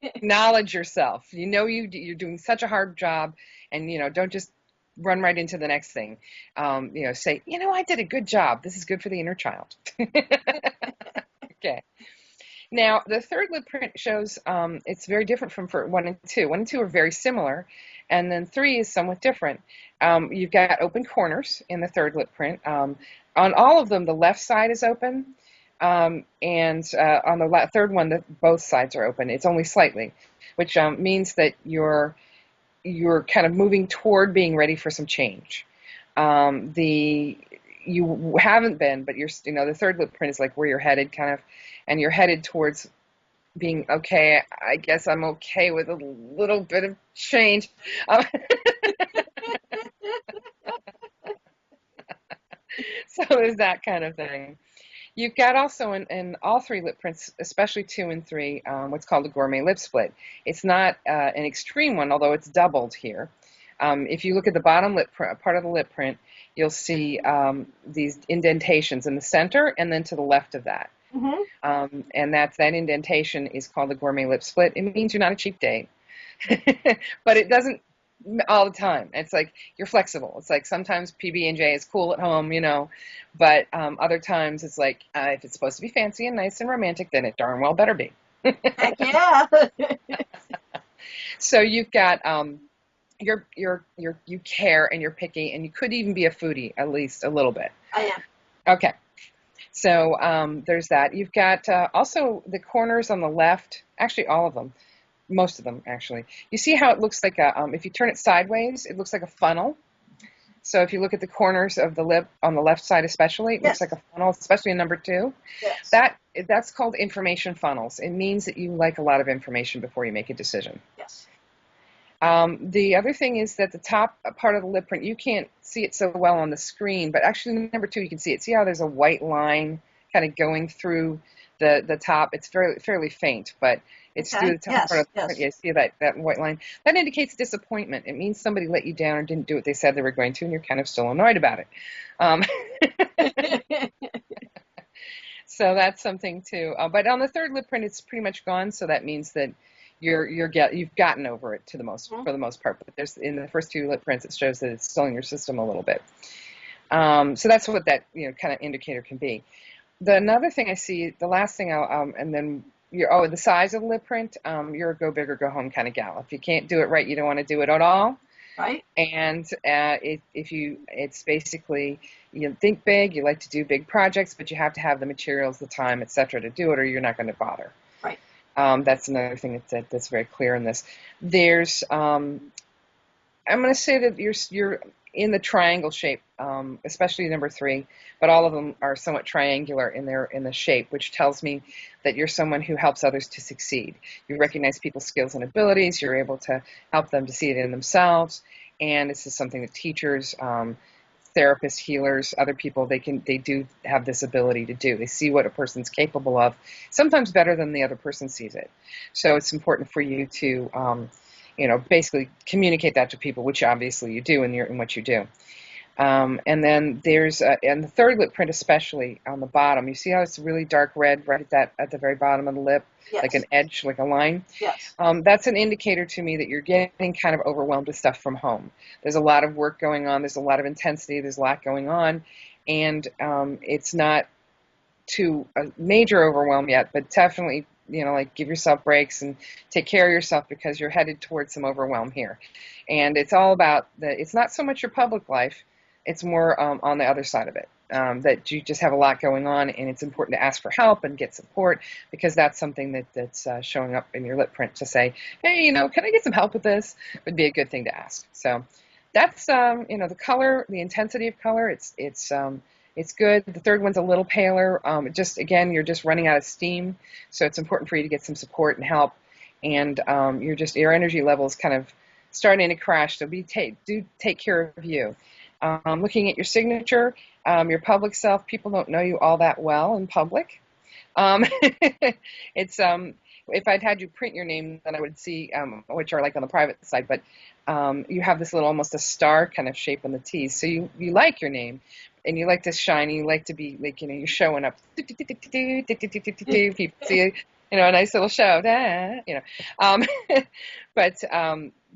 Acknowledge yourself. You're doing such a hard job, and don't just run right into the next thing. Say, I did a good job. This is good for the inner child. Okay. Now, the third lip print shows it's very different from 1 and 2. 1 and 2 are very similar, and then 3 is somewhat different. You've got open corners in the third lip print. On all of them, the left side is open, and on the third one, both sides are open. It's only slightly, which means that you're kind of moving toward being ready for some change. You haven't been, but the third lip print is like where you're headed, kind of, and you're headed towards being okay. I guess I'm okay with a little bit of change. So there's that kind of thing. You've got also in all 3 lip prints, especially 2 and 3, what's called a gourmet lip split. It's not an extreme one, although it's doubled here. If you look at the bottom lip part of the lip print, you'll see these indentations in the center and then to the left of that. Mm-hmm. And that indentation is called the gourmet lip split. It means you're not a cheap date. But it doesn't all the time. It's like you're flexible. It's like sometimes PB&J is cool at home, but other times it's like if it's supposed to be fancy and nice and romantic, then it darn well better be. Heck yeah. So you've got you care and you're picky, and you could even be a foodie, at least a little bit. I am. Okay. So there's that. You've got also the corners on the left, actually all of them, most of them actually. You see how it looks like if you turn it sideways, it looks like a funnel. So if you look at the corners of the lip on the left side especially, it looks like a funnel, especially in number 2. Yes. That's called information funnels. It means that you like a lot of information before you make a decision. Yes. The other thing is that the top part of the lip print, you can't see it so well on the screen, but actually in number 2 you can see it. See how there's a white line kind of going through the top? It's fairly faint, but it's through the top part of the print. You see that white line. That indicates disappointment. It means somebody let you down or didn't do what they said they were going to, and you're kind of still annoyed about it. So that's something too. But on the third lip print, it's pretty much gone. So that means that you've gotten over it for the most part. But there's in the first 2 lip prints, it shows that it's still in your system a little bit. So that's what that kind of indicator can be. Another thing I see, the last thing and then the size of the lip print. You're a go big or go home kind of gal. If you can't do it right, you don't want to do it at all. Right. And it's basically, think big, you like to do big projects, but you have to have the materials, the time, etc. to do it, or you're not going to bother. Right. That's another thing that's very clear in this. There's, I'm going to say that you're in the triangle shape, especially number 3, but all of them are somewhat triangular in the shape, which tells me that you're someone who helps others to succeed. You recognize people's skills and abilities. You're able to help them to see it in themselves, and this is something that teachers, therapists, healers, other people, they do have this ability to do. They see what a person's capable of, sometimes better than the other person sees it. So it's important for you to basically communicate that to people, which obviously you do in what you do. And then there's, and the third lip print especially on the bottom, you see how it's really dark red right at the very bottom of the lip, Yes. like an edge, like a line? Yes. That's an indicator to me that you're getting kind of overwhelmed with stuff from home. There's a lot of work going on, there's a lot of intensity, there's a lot going on, and it's not to a major overwhelm yet, but definitely like give yourself breaks and take care of yourself because you're headed towards some overwhelm here. And it's all about it's not so much your public life, it's more on the other side of it. That you just have a lot going on, and it's important to ask for help and get support, because that's something that's showing up in your lip print to say, hey, can I get some help with this? Would be a good thing to ask. So that's, the color, the intensity of color, it's good. The third one's a little paler. Again, you're just running out of steam, so it's important for you to get some support and help. And your energy level is kind of starting to crash. So do take care of you. Looking at your signature, your public self, people don't know you all that well in public. It's if I'd had you print your name, then I would see which are like on the private side. But you have this little, almost a star kind of shape on the T. So you like your name, and you like to shine. And you like to be like you're showing up. People see a nice little show. But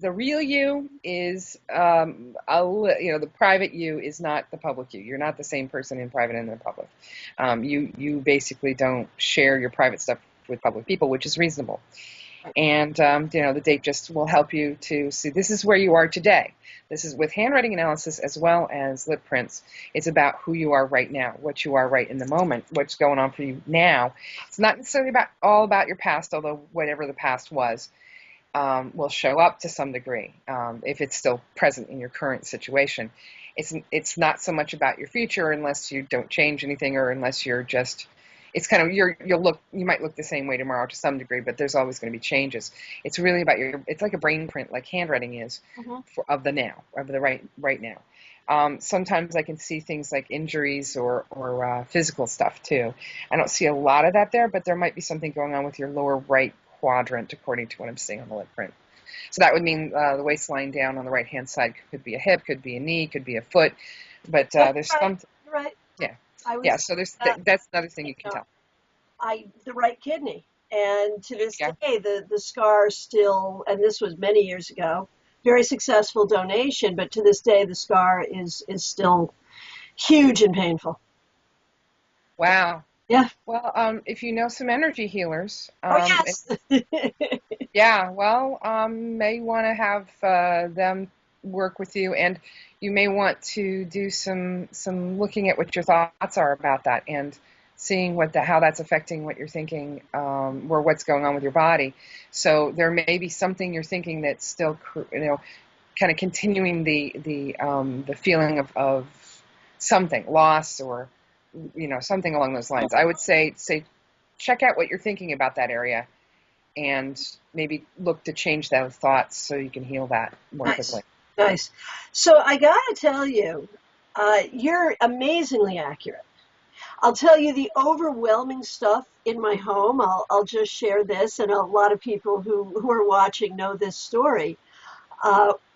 the real you is, the private you is not the public you. You're not the same person in private and in public. You basically don't share your private stuff with public people, which is reasonable. And, the date just will help you to see this is where you are today. This is with handwriting analysis as well as lip prints. It's about who you are right now, what you are right in the moment, what's going on for you now. It's not necessarily all about your past, although whatever the past was, will show up to some degree if it's still present in your current situation. It's not so much about your future unless you don't change anything, or unless you're just. It's kind of you might look the same way tomorrow to some degree, but there's always going to be changes. It's really about it's like a brain print, like handwriting is, of the now, of the right now. Sometimes I can see things like injuries or physical stuff too. I don't see a lot of that there, but there might be something going on with your lower right quadrant, according to what I'm seeing on the lip print. So that would mean the waistline down on the right-hand side could be a hip, could be a knee, could be a foot, but there's some. Right. Yeah. So that's another thing you can tell. The right kidney, and to this day, the scar still, and this was many years ago, very successful donation, but to this day, the scar is still huge and painful. Wow. Yeah. Well, if you know some energy healers, yes. may want to have them work with you, and you may want to do some looking at what your thoughts are about that, and seeing how that's affecting what you're thinking, or what's going on with your body. So there may be something you're thinking that's still, kind of continuing the feeling of something, loss, or something along those lines. I would say check out what you're thinking about that area, and maybe look to change those thoughts so you can heal that more quickly. Nice. So I gotta tell you, you're amazingly accurate. I'll tell you the overwhelming stuff in my home. I'll just share this, and a lot of people who are watching know this story.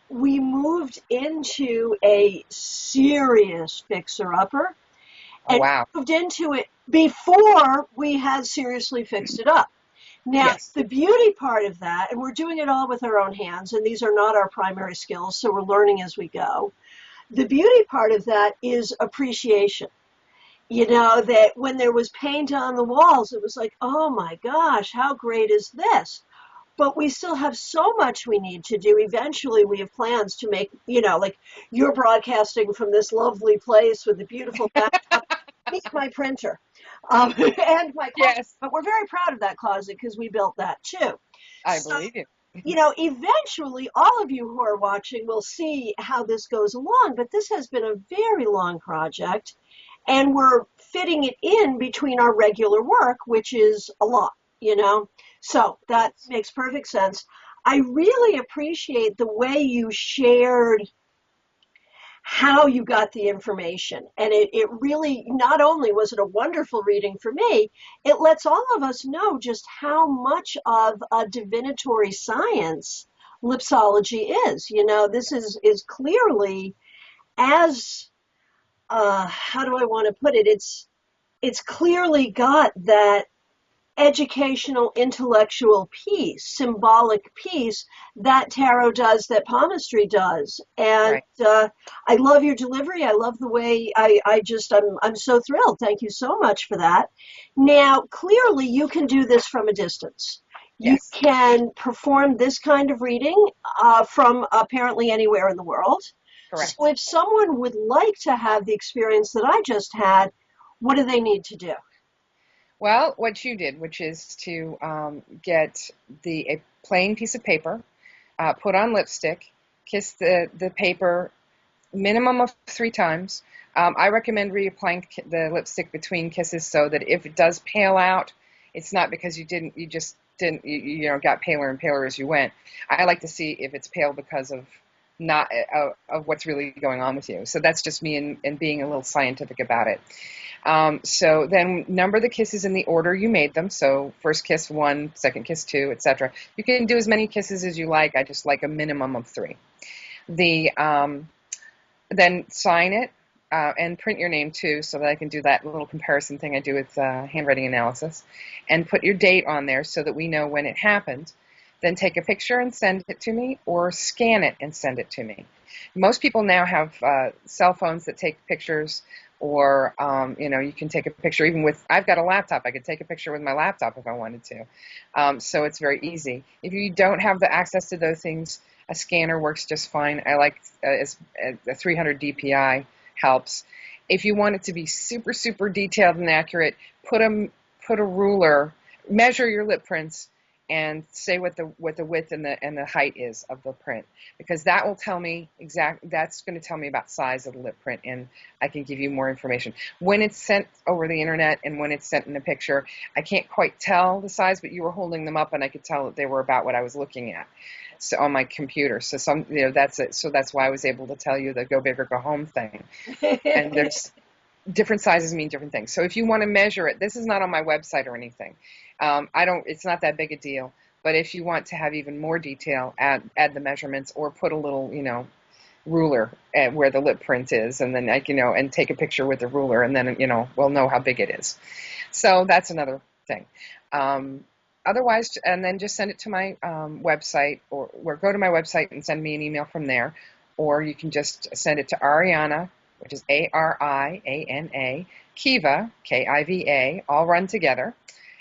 We moved into a serious fixer-upper, and moved into it before we had seriously fixed it up. Now, the beauty part of that, and we're doing it all with our own hands, and these are not our primary skills, so we're learning as we go. The beauty part of that is appreciation. That when there was paint on the walls, it was like, oh my gosh, how great is this? But we still have so much we need to do. Eventually, we have plans to make, like you're broadcasting from this lovely place with a beautiful backdrop. Meet my printer. And my closet. Yes. But we're very proud of that closet because we built that too. I believe you. Eventually all of you who are watching will see how this goes along, but this has been a very long project, and we're fitting it in between our regular work, which is a lot, So that makes perfect sense. I really appreciate the way you shared how you got the information. And it really, not only was it a wonderful reading for me, it lets all of us know just how much of a divinatory science lipsology is. This is clearly as, how do I want to put it? It's clearly got that educational, intellectual piece, symbolic piece that tarot does, that palmistry does. And Right. I love your delivery. I love the way I'm so thrilled. Thank you so much for that. Now, clearly you can do this from a distance. You Yes. can perform this kind of reading from apparently anywhere in the world. So Correct. if someone would like to have the experience that I just had, what do they need to do? Well, what you did, which is to get a plain piece of paper, put on lipstick, kiss the paper minimum of 3 times. I recommend reapplying the lipstick between kisses so that if it does pale out, it's not because you just didn't, got paler and paler as you went. I like to see if it's pale because of not of what's really going on with you. So that's just me and being a little scientific about it. So then number the kisses in the order you made them. So first kiss 1, second kiss 2, etc. You can do as many kisses as you like. I just like a minimum of 3. The Then sign it and print your name too, so that I can do that little comparison thing I do with handwriting analysis, and put your date on there so that we know when it happened. Then take a picture and send it to me, or scan it and send it to me. Most people now have cell phones that take pictures, or you can take a picture even with. I've got a laptop. I could take a picture with my laptop if I wanted to. So it's very easy. If you don't have the access to those things, a scanner works just fine. I like a 300 DPI helps. If you want it to be super, super detailed and accurate, put a ruler, measure your lip prints, and say what the width and the height is of the print, because that will tell me that's going to tell me about size of the lip print, and I can give you more information. When it's sent over the internet and when it's sent in a picture, I can't quite tell the size, but you were holding them up and I could tell that they were about what I was looking at. So on my computer. So that's it. So that's why I was able to tell you the go big or go home thing. And there's different sizes mean different things. So if you want to measure it, this is not on my website or anything. It's not that big a deal. But if you want to have even more detail, add the measurements, or put a little, ruler at where the lip print is, and then and take a picture with the ruler, and then, we'll know how big it is. So that's another thing. Otherwise, and then just send it to my website, or go to my website and send me an email from there. Or you can just send it to Ariana, which is Ariana, Kiva, Kiva, all run together,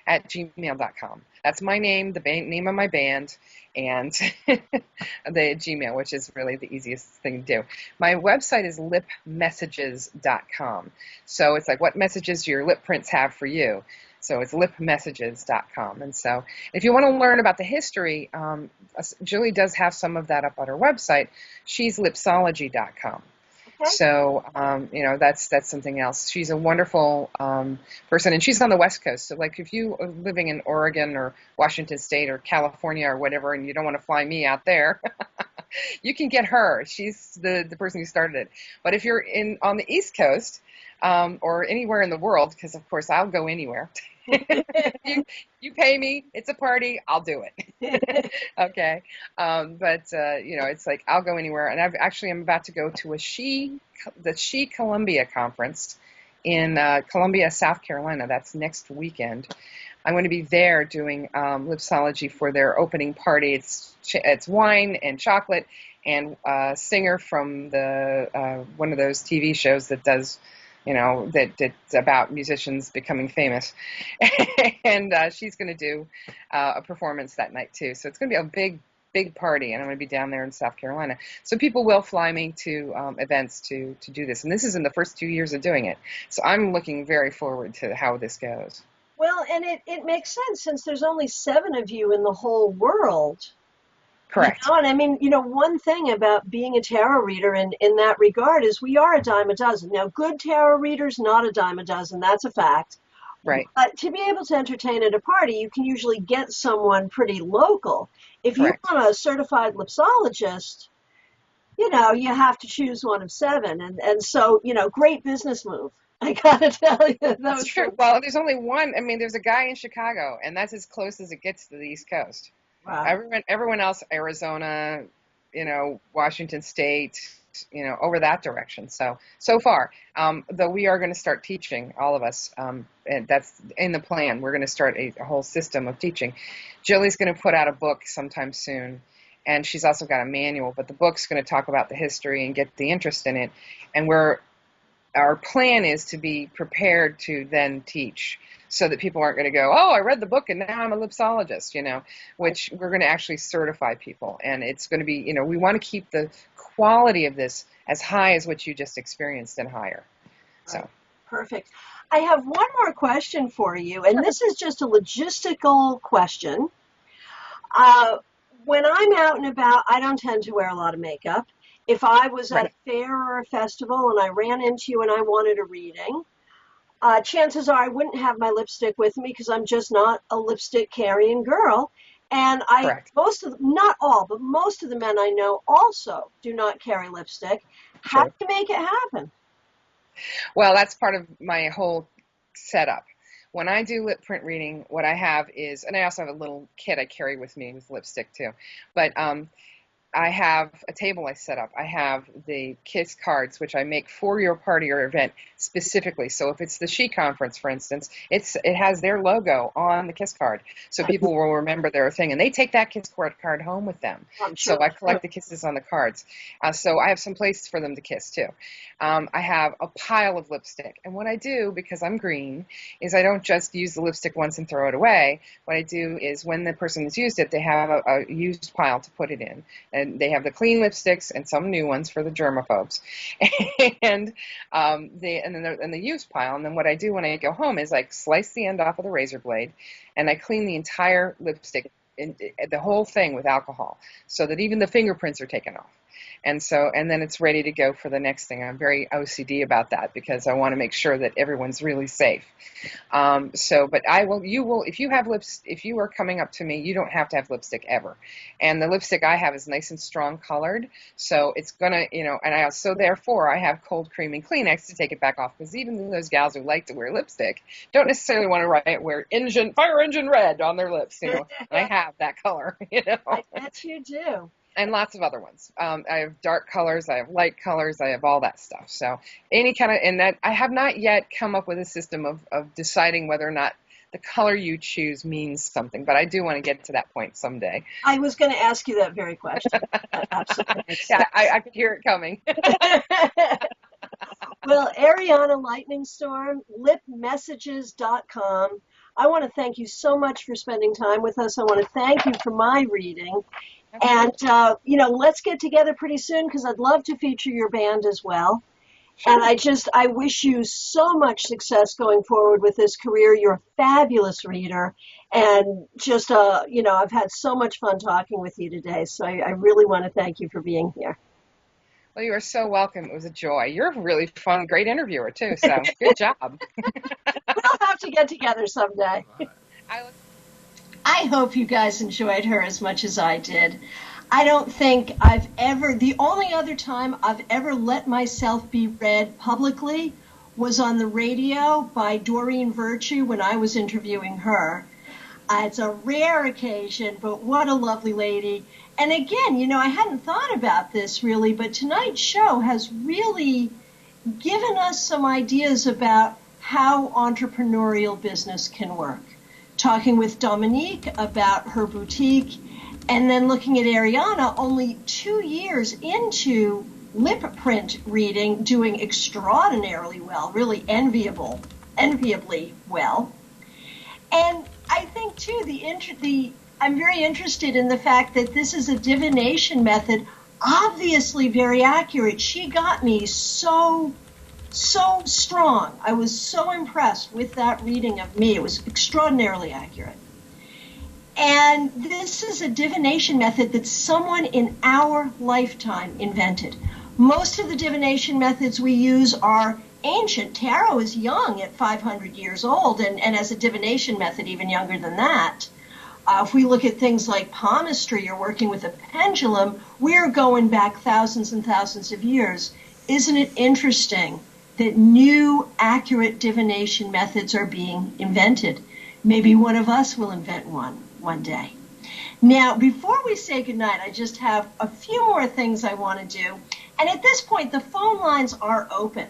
at gmail.com. That's my name, the name of my band, and the Gmail, which is really the easiest thing to do. My website is lipmessages.com. So it's like, what messages do your lip prints have for you? So it's lipmessages.com. And so if you want to learn about the history, Julie does have some of that up on her website. She's lipsology.com. Okay. So, that's something else. She's a wonderful person, and she's on the West Coast. So, like, if you are living in Oregon or Washington State or California or whatever, and you don't want to fly me out there, you can get her. She's the person who started it. But if you're on the East Coast or anywhere in the world, because, of course, I'll go anywhere. You pay me, it's a party, I'll do it. Okay. It's like, I'll go anywhere. And I'm about to go to the She Columbia conference in Columbia, South Carolina. That's next weekend. I'm going to be there doing Lipsology for their opening party. It's wine and chocolate, and a singer from the one of those TV shows that does, that's about musicians becoming famous. And she's going to do a performance that night too. So it's going to be a big party, and I'm going to be down there in South Carolina. So people will fly me to events to do this. And this is in the first 2 years of doing it. So I'm looking very forward to how this goes. Well, and it makes sense, since there's only 7 of you in the whole world. Correct. And I mean, one thing about being a tarot reader in that regard is we are a dime a dozen. Now, good tarot readers, not a dime a dozen. That's a fact. Right. But to be able to entertain at a party, you can usually get someone pretty local. If Correct. you want a certified lipsologist, you have to choose one of 7. And so, great business move. I gotta tell you. That's true. Well, there's only one. I mean, there's a guy in Chicago, and that's as close as it gets to the East Coast. Wow. Everyone else, Arizona, Washington State, over that direction. So far, though we are going to start teaching, all of us, and that's in the plan. We're going to start a whole system of teaching. Jilly's going to put out a book sometime soon, and she's also got a manual, but the book's going to talk about the history and get the interest in it. And our plan is to be prepared to then teach, so that people aren't going to go, oh, I read the book and now I'm a lipsologist, which we're going to actually certify people. And it's going to be, we want to keep the quality of this as high as what you just experienced and higher. So perfect. I have one more question for you, and this is just a logistical question. When I'm out and about, I don't tend to wear a lot of makeup. If I was at a fair or a festival and I ran into you and I wanted a reading, chances are I wouldn't have my lipstick with me because I'm just not a lipstick carrying girl. And not all, but most of the men I know also do not carry lipstick. How do you make it happen? Well, that's part of my whole setup. When I do lip print reading, what I have is, and I also have a little kit I carry with me with lipstick too, but I have a table I set up. I have the KISS cards, which I make for your party or event specifically. So if it's the She Conference, for instance, it has their logo on the KISS card. So people will remember their thing. And they take that KISS card home with them. So I collect the kisses on the cards. So I have some place for them to kiss, too. I have a pile of lipstick. And what I do, because I'm green, is I don't just use the lipstick once and throw it away. What I do is when the person has used it, they have a used pile to put it in. And they have the clean lipsticks and some new ones for the germaphobes, and the used pile. And then what I do when I go home is I slice the end off of the razor blade, and I clean the entire lipstick, the whole thing, with alcohol, so that even the fingerprints are taken off. And then it's ready to go for the next thing. I'm very OCD about that because I want to make sure that everyone's really safe. But if you are coming up to me, you don't have to have lipstick ever. And the lipstick I have is nice and strong colored. So it's going to, therefore I have cold cream and Kleenex to take it back off, because even those gals who like to wear lipstick don't necessarily want to wear fire engine red on their lips, and I have that color, I bet you do. And lots of other ones. I have dark colors, I have light colors, I have all that stuff. So any kind of, and that I have not yet come up with a system of deciding whether or not the color you choose means something, but I do want to get to that point someday. I was going to ask you that very question. Absolutely. Yeah, I could hear it coming. Well, Ariana Lightningstorm, lipmessages.com. I want to thank you so much for spending time with us. I want to thank you for my reading. And, let's get together pretty soon, because I'd love to feature your band as well. Sure. And I wish you so much success going forward with this career. You're a fabulous reader. And just, I've had so much fun talking with you today. So I really want to thank you for being here. Well, you are so welcome. It was a joy. You're a really fun, great interviewer, too. So good job. We'll have to get together someday. I hope you guys enjoyed her as much as I did. I don't think the only other time I've ever let myself be read publicly was on the radio by Doreen Virtue when I was interviewing her. It's a rare occasion, but what a lovely lady. And again, I hadn't thought about this really, but tonight's show has really given us some ideas about how entrepreneurial business can work. Talking with Dominique about her boutique, and then looking at Ariana, only 2 years into lip print reading, doing extraordinarily well, really enviably well. And I think, too, I'm very interested in the fact that this is a divination method, obviously very accurate. She got me so strong. I was so impressed with that reading of me. It was extraordinarily accurate. And this is a divination method that someone in our lifetime invented. Most of the divination methods we use are ancient. Tarot is young at 500 years old, and as a divination method, even younger than that. If we look at things like palmistry or working with a pendulum, we're going back thousands and thousands of years. Isn't it interesting that new, accurate divination methods are being invented? Maybe one of us will invent one day. Now, before we say goodnight, I just have a few more things I want to do. And at this point, the phone lines are open.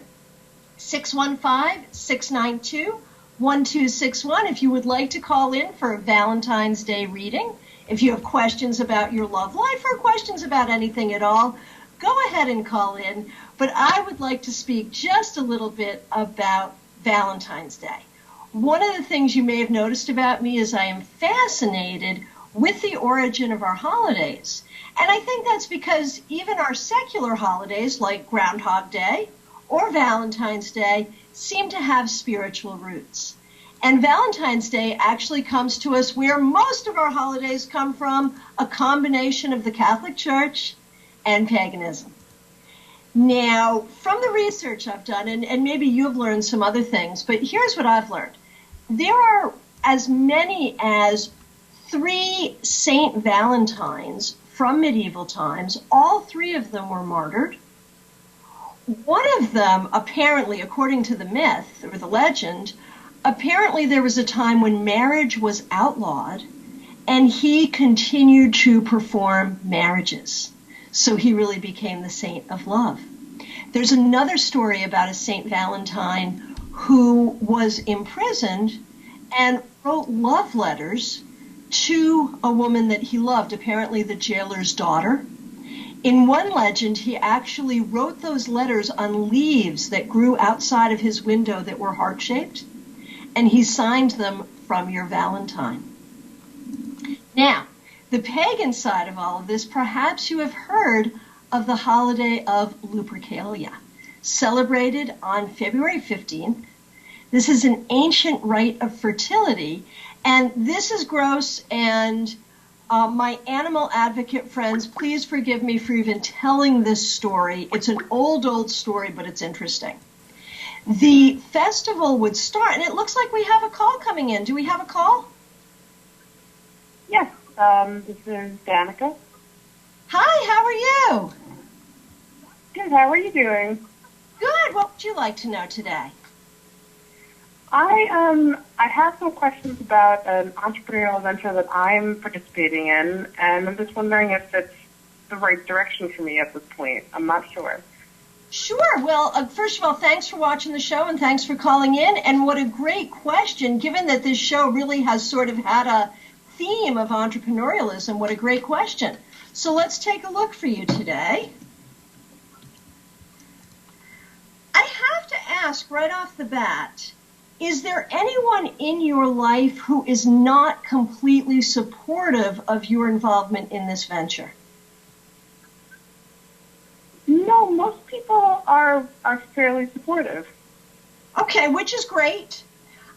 615-692-1261 if you would like to call in for a Valentine's Day reading. If you have questions about your love life or questions about anything at all, go ahead and call in. But I would like to speak just a little bit about Valentine's Day. One of the things you may have noticed about me is I am fascinated with the origin of our holidays. And I think that's because even our secular holidays like Groundhog Day or Valentine's Day seem to have spiritual roots. And Valentine's Day actually comes to us where most of our holidays come from, a combination of the Catholic Church and paganism. Now, from the research I've done, and maybe you've learned some other things, but here's what I've learned. There are as many as 3 Saint Valentines from medieval times. All 3 of them were martyred. One of them, apparently, according to the myth or the legend, apparently there was a time when marriage was outlawed and he continued to perform marriages. So he really became the saint of love. There's another story about a Saint Valentine who was imprisoned and wrote love letters to a woman that he loved, apparently the jailer's daughter. In one legend, he actually wrote those letters on leaves that grew outside of his window that were heart-shaped, and he signed them from your Valentine. Now, the pagan side of all of this, perhaps you have heard of the holiday of Lupercalia, celebrated on February 15th. This is an ancient rite of fertility, and this is gross, and my animal advocate friends, please forgive me for even telling this story. It's an old story, but it's interesting. The festival would start, and it looks like we have a call coming in. Do we have a call? Yes, this is Danica. Hi, how are you? Good, how are you doing? Good. What would you like to know today? I have some questions about an entrepreneurial venture that I'm participating in, and I'm just wondering if it's the right direction for me at this point. I'm not sure. Sure. Well, first of all, thanks for watching the show and thanks for calling in. And what a great question, given that this show really has sort of had a theme of entrepreneurialism. What a great question. So let's take a look for you today. I have to ask right off the bat, is there anyone in your life who is not completely supportive of your involvement in this venture? No, most people are fairly supportive. Okay, which is great.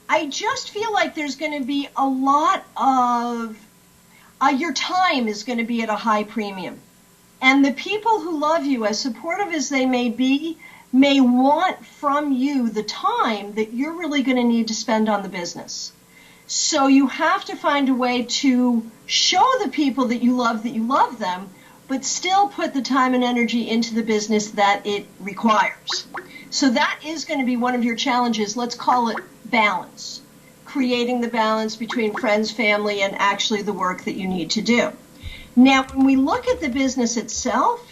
I just feel like there's going to be a lot of, your time is going to be at a high premium. And the people who love you, as supportive as they may be, may want from you the time that you're really going to need to spend on the business. So you have to find a way to show the people that you love them, but still put the time and energy into the business that it requires. So that is going to be one of your challenges. Let's call it balance, creating the balance between friends, family, and actually the work that you need to do. Now, when we look at the business itself,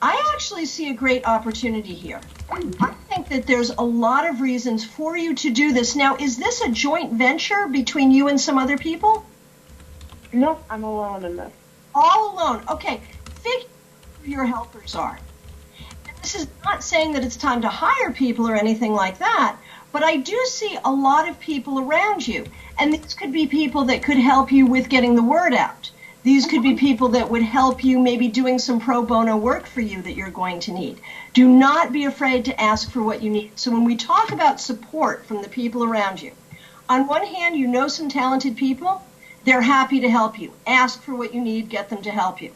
I actually see a great opportunity here. I think that there's a lot of reasons for you to do this. Now, is this a joint venture between you and some other people? No, I'm alone in this. All alone. Okay. Figure who your helpers are. And this is not saying that it's time to hire people or anything like that, but I do see a lot of people around you. And these could be people that could help you with getting the word out. These could be people that would help you maybe doing some pro bono work for you that you're going to need. Do not be afraid to ask for what you need. So when we talk about support from the people around you, on one hand, you know some talented people. They're happy to help you. Ask for what you need, get them to help you.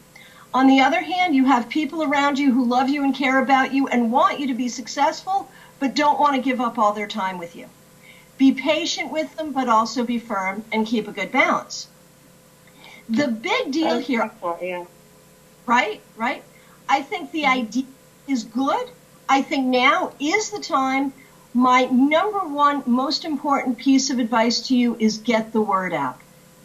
On the other hand, you have people around you who love you and care about you and want you to be successful, but don't want to give up all their time with you. Be patient with them, but also be firm and keep a good balance. The big deal here, yeah. right? I think the idea is good. I think now is the time. My number one most important piece of advice to you is get the word out.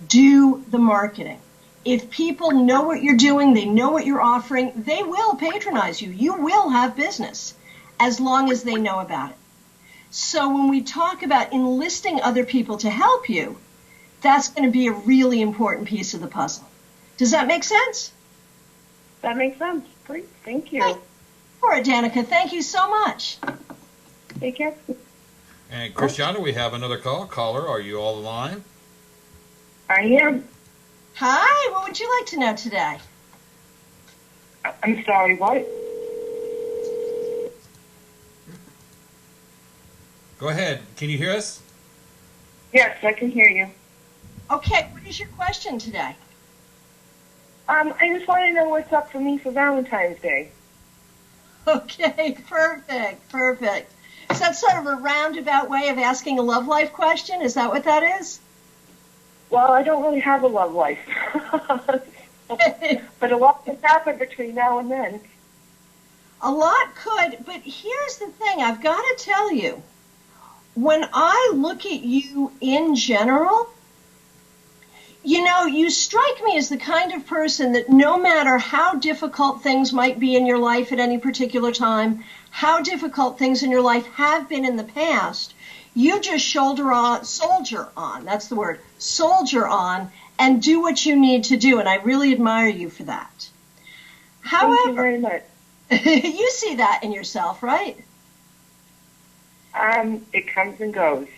Do the marketing. If people know what you're doing, they know what you're offering, they will patronize you. You will have business as long as they know about it. So when we talk about enlisting other people to help you, that's going to be a really important piece of the puzzle. Does that make sense? That makes sense. Great. Thank you. All right, Danica, thank you so much. Take care. And Christiana, we have another call. Caller, are you all alive? I am. Hi, what would you like to know today? I'm sorry, what? Go ahead. Can you hear us? Yes, I can hear you. Okay, what is your question today? I just want to know what's up for me for Valentine's Day. Okay, perfect. Is that sort of a roundabout way of asking a love life question? Is that what that is? Well, I don't really have a love life. But a lot can happen between now and then. A lot could, but here's the thing. I've got to tell you, when I look at you in general, you know, you strike me as the kind of person that no matter how difficult things might be in your life at any particular time, how difficult things in your life have been in the past, you just soldier on, that's the word, soldier on, and do what you need to do, and I really admire you for that. However, thank you very much. You see that in yourself, right? It comes and goes.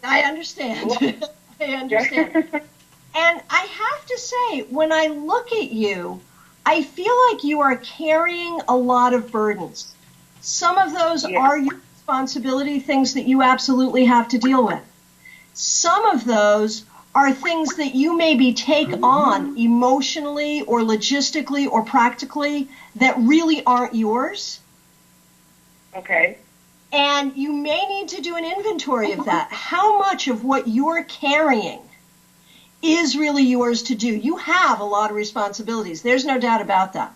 I understand. I understand. And I have to say, when I look at you, I feel like you are carrying a lot of burdens. Some of those are your responsibility, things that you absolutely have to deal with. Some of those are things that you maybe take on emotionally or logistically or practically that really aren't yours. Okay. And you may need to do an inventory of that. How much of what you're carrying is really yours to do? You have a lot of responsibilities. There's no doubt about that.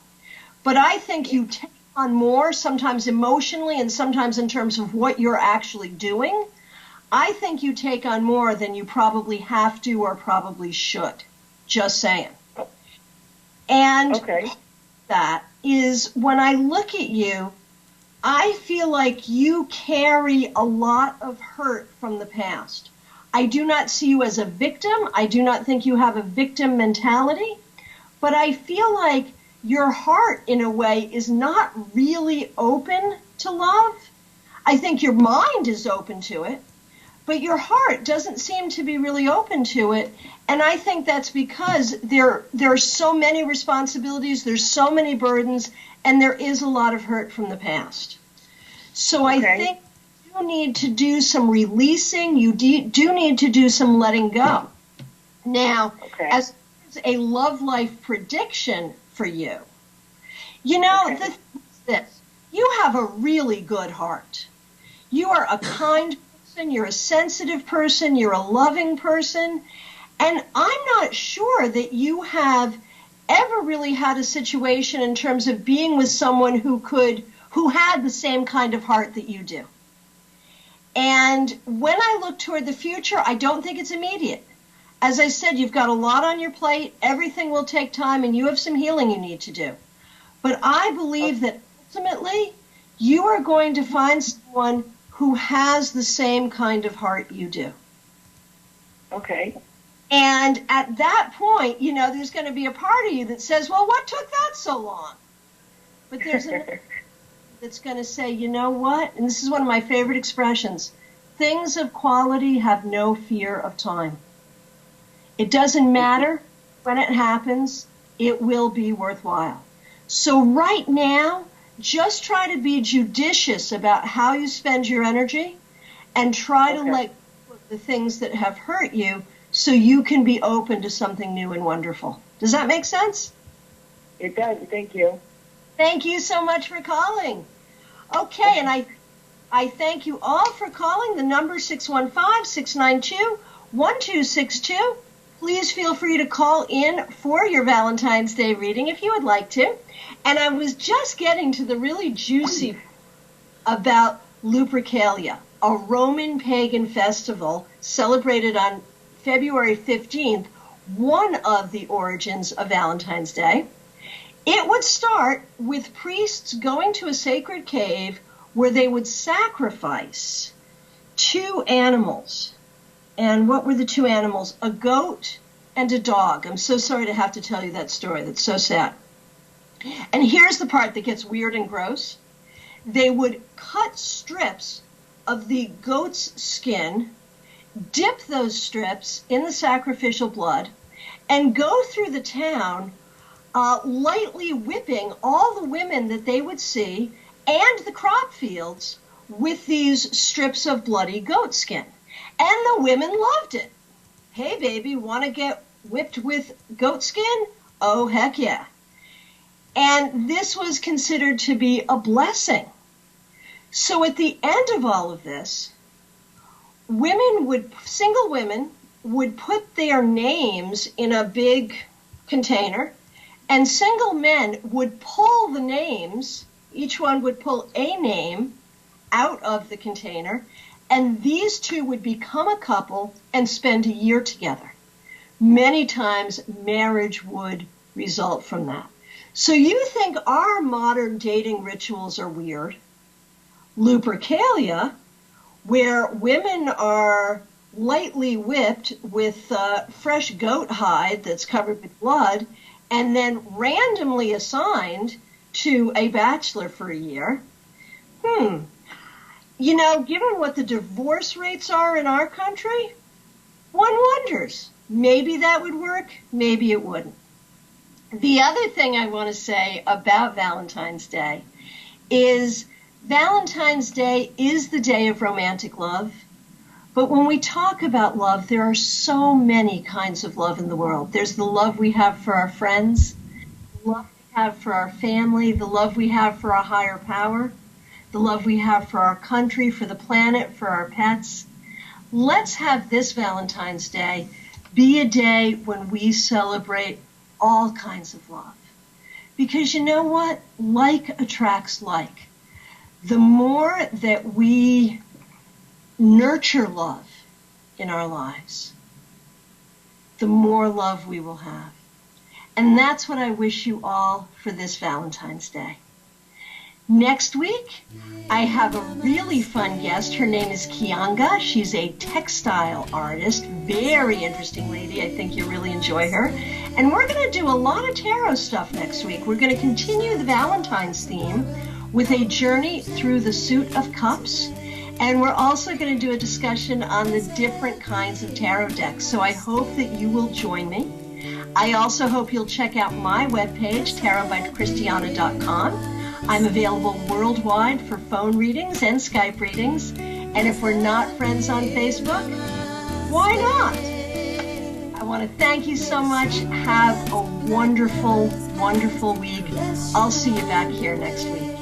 But I think you take on more, sometimes emotionally and sometimes in terms of what you're actually doing. I think you take on more than you probably have to or probably should. Just saying. And that is, when I look at you, I feel like you carry a lot of hurt from the past. I do not see you as a victim. I do not think you have a victim mentality. But I feel like your heart, in a way, is not really open to love. I think your mind is open to it, but your heart doesn't seem to be really open to it. And I think that's because there are so many responsibilities, there's so many burdens, and there is a lot of hurt from the past. So I think you need to do some releasing. You do need to do some letting go. Now, as a love life prediction for you, you know, the thing is this. You have a really good heart. You are a kind person. You're a sensitive person. You're a loving person. And I'm not sure that you have ever really had a situation in terms of being with someone who had the same kind of heart that you do. And when I look toward the future, I don't think it's immediate. As I said, you've got a lot on your plate. Everything will take time, and you have some healing you need to do. But I believe that ultimately you are going to find someone who has the same kind of heart you do. Okay. And at that point, you know, there's going to be a part of you that says, well, what took that so long? But there's another that's going to say, you know what? And this is one of my favorite expressions. Things of quality have no fear of time. It doesn't matter when it happens. It will be worthwhile. So right now, just try to be judicious about how you spend your energy and try to let go of the things that have hurt you so you can be open to something new and wonderful. Does that make sense? It does. Thank you. Thank you so much for calling. Okay, and I thank you all for calling. The number 615-692-1262. Please feel free to call in for your Valentine's Day reading if you would like to. And I was just getting to the really juicy about Lupercalia, a Roman pagan festival celebrated on February 15th, one of the origins of Valentine's Day. It would start with priests going to a sacred cave where they would sacrifice two animals. And what were the two animals? A goat and a dog. I'm so sorry to have to tell you that story. That's so sad. And here's the part that gets weird and gross. They would cut strips of the goat's skin, dip those strips in the sacrificial blood, and go through the town lightly whipping all the women that they would see and the crop fields with these strips of bloody goat skin. And the women loved it. Hey, baby, want to get whipped with goat skin? Oh, heck yeah. And this was considered to be a blessing. So at the end of all of this, single women would put their names in a big container, and single men would pull the names, each one would pull a name out of the container, and these two would become a couple and spend a year together. Many times marriage would result from that. So you think our modern dating rituals are weird. Lupercalia, where women are lightly whipped with fresh goat hide that's covered with blood and then randomly assigned to a bachelor for a year. You know, given what the divorce rates are in our country, one wonders. Maybe that would work, maybe it wouldn't. The other thing I want to say about Valentine's Day is Valentine's Day is the day of romantic love. But when we talk about love, there are so many kinds of love in the world. There's the love we have for our friends, the love we have for our family, the love we have for our higher power, the love we have for our country, for the planet, for our pets. Let's have this Valentine's Day be a day when we celebrate all kinds of love. Because you know what? Like attracts like. The more that we nurture love in our lives, the more love we will have. And that's what I wish you all for this Valentine's Day. Next week, I have a really fun guest. Her name is Kianga. She's a textile artist, very interesting lady. I think you'll really enjoy her. And we're going to do a lot of tarot stuff next week. We're going to continue the Valentine's theme with a journey through the Suit of Cups. And we're also going to do a discussion on the different kinds of tarot decks. So I hope that you will join me. I also hope you'll check out my webpage, tarotbychristiana.com. I'm available worldwide for phone readings and Skype readings. And if we're not friends on Facebook, why not? I want to thank you so much. Have a wonderful, wonderful week. I'll see you back here next week.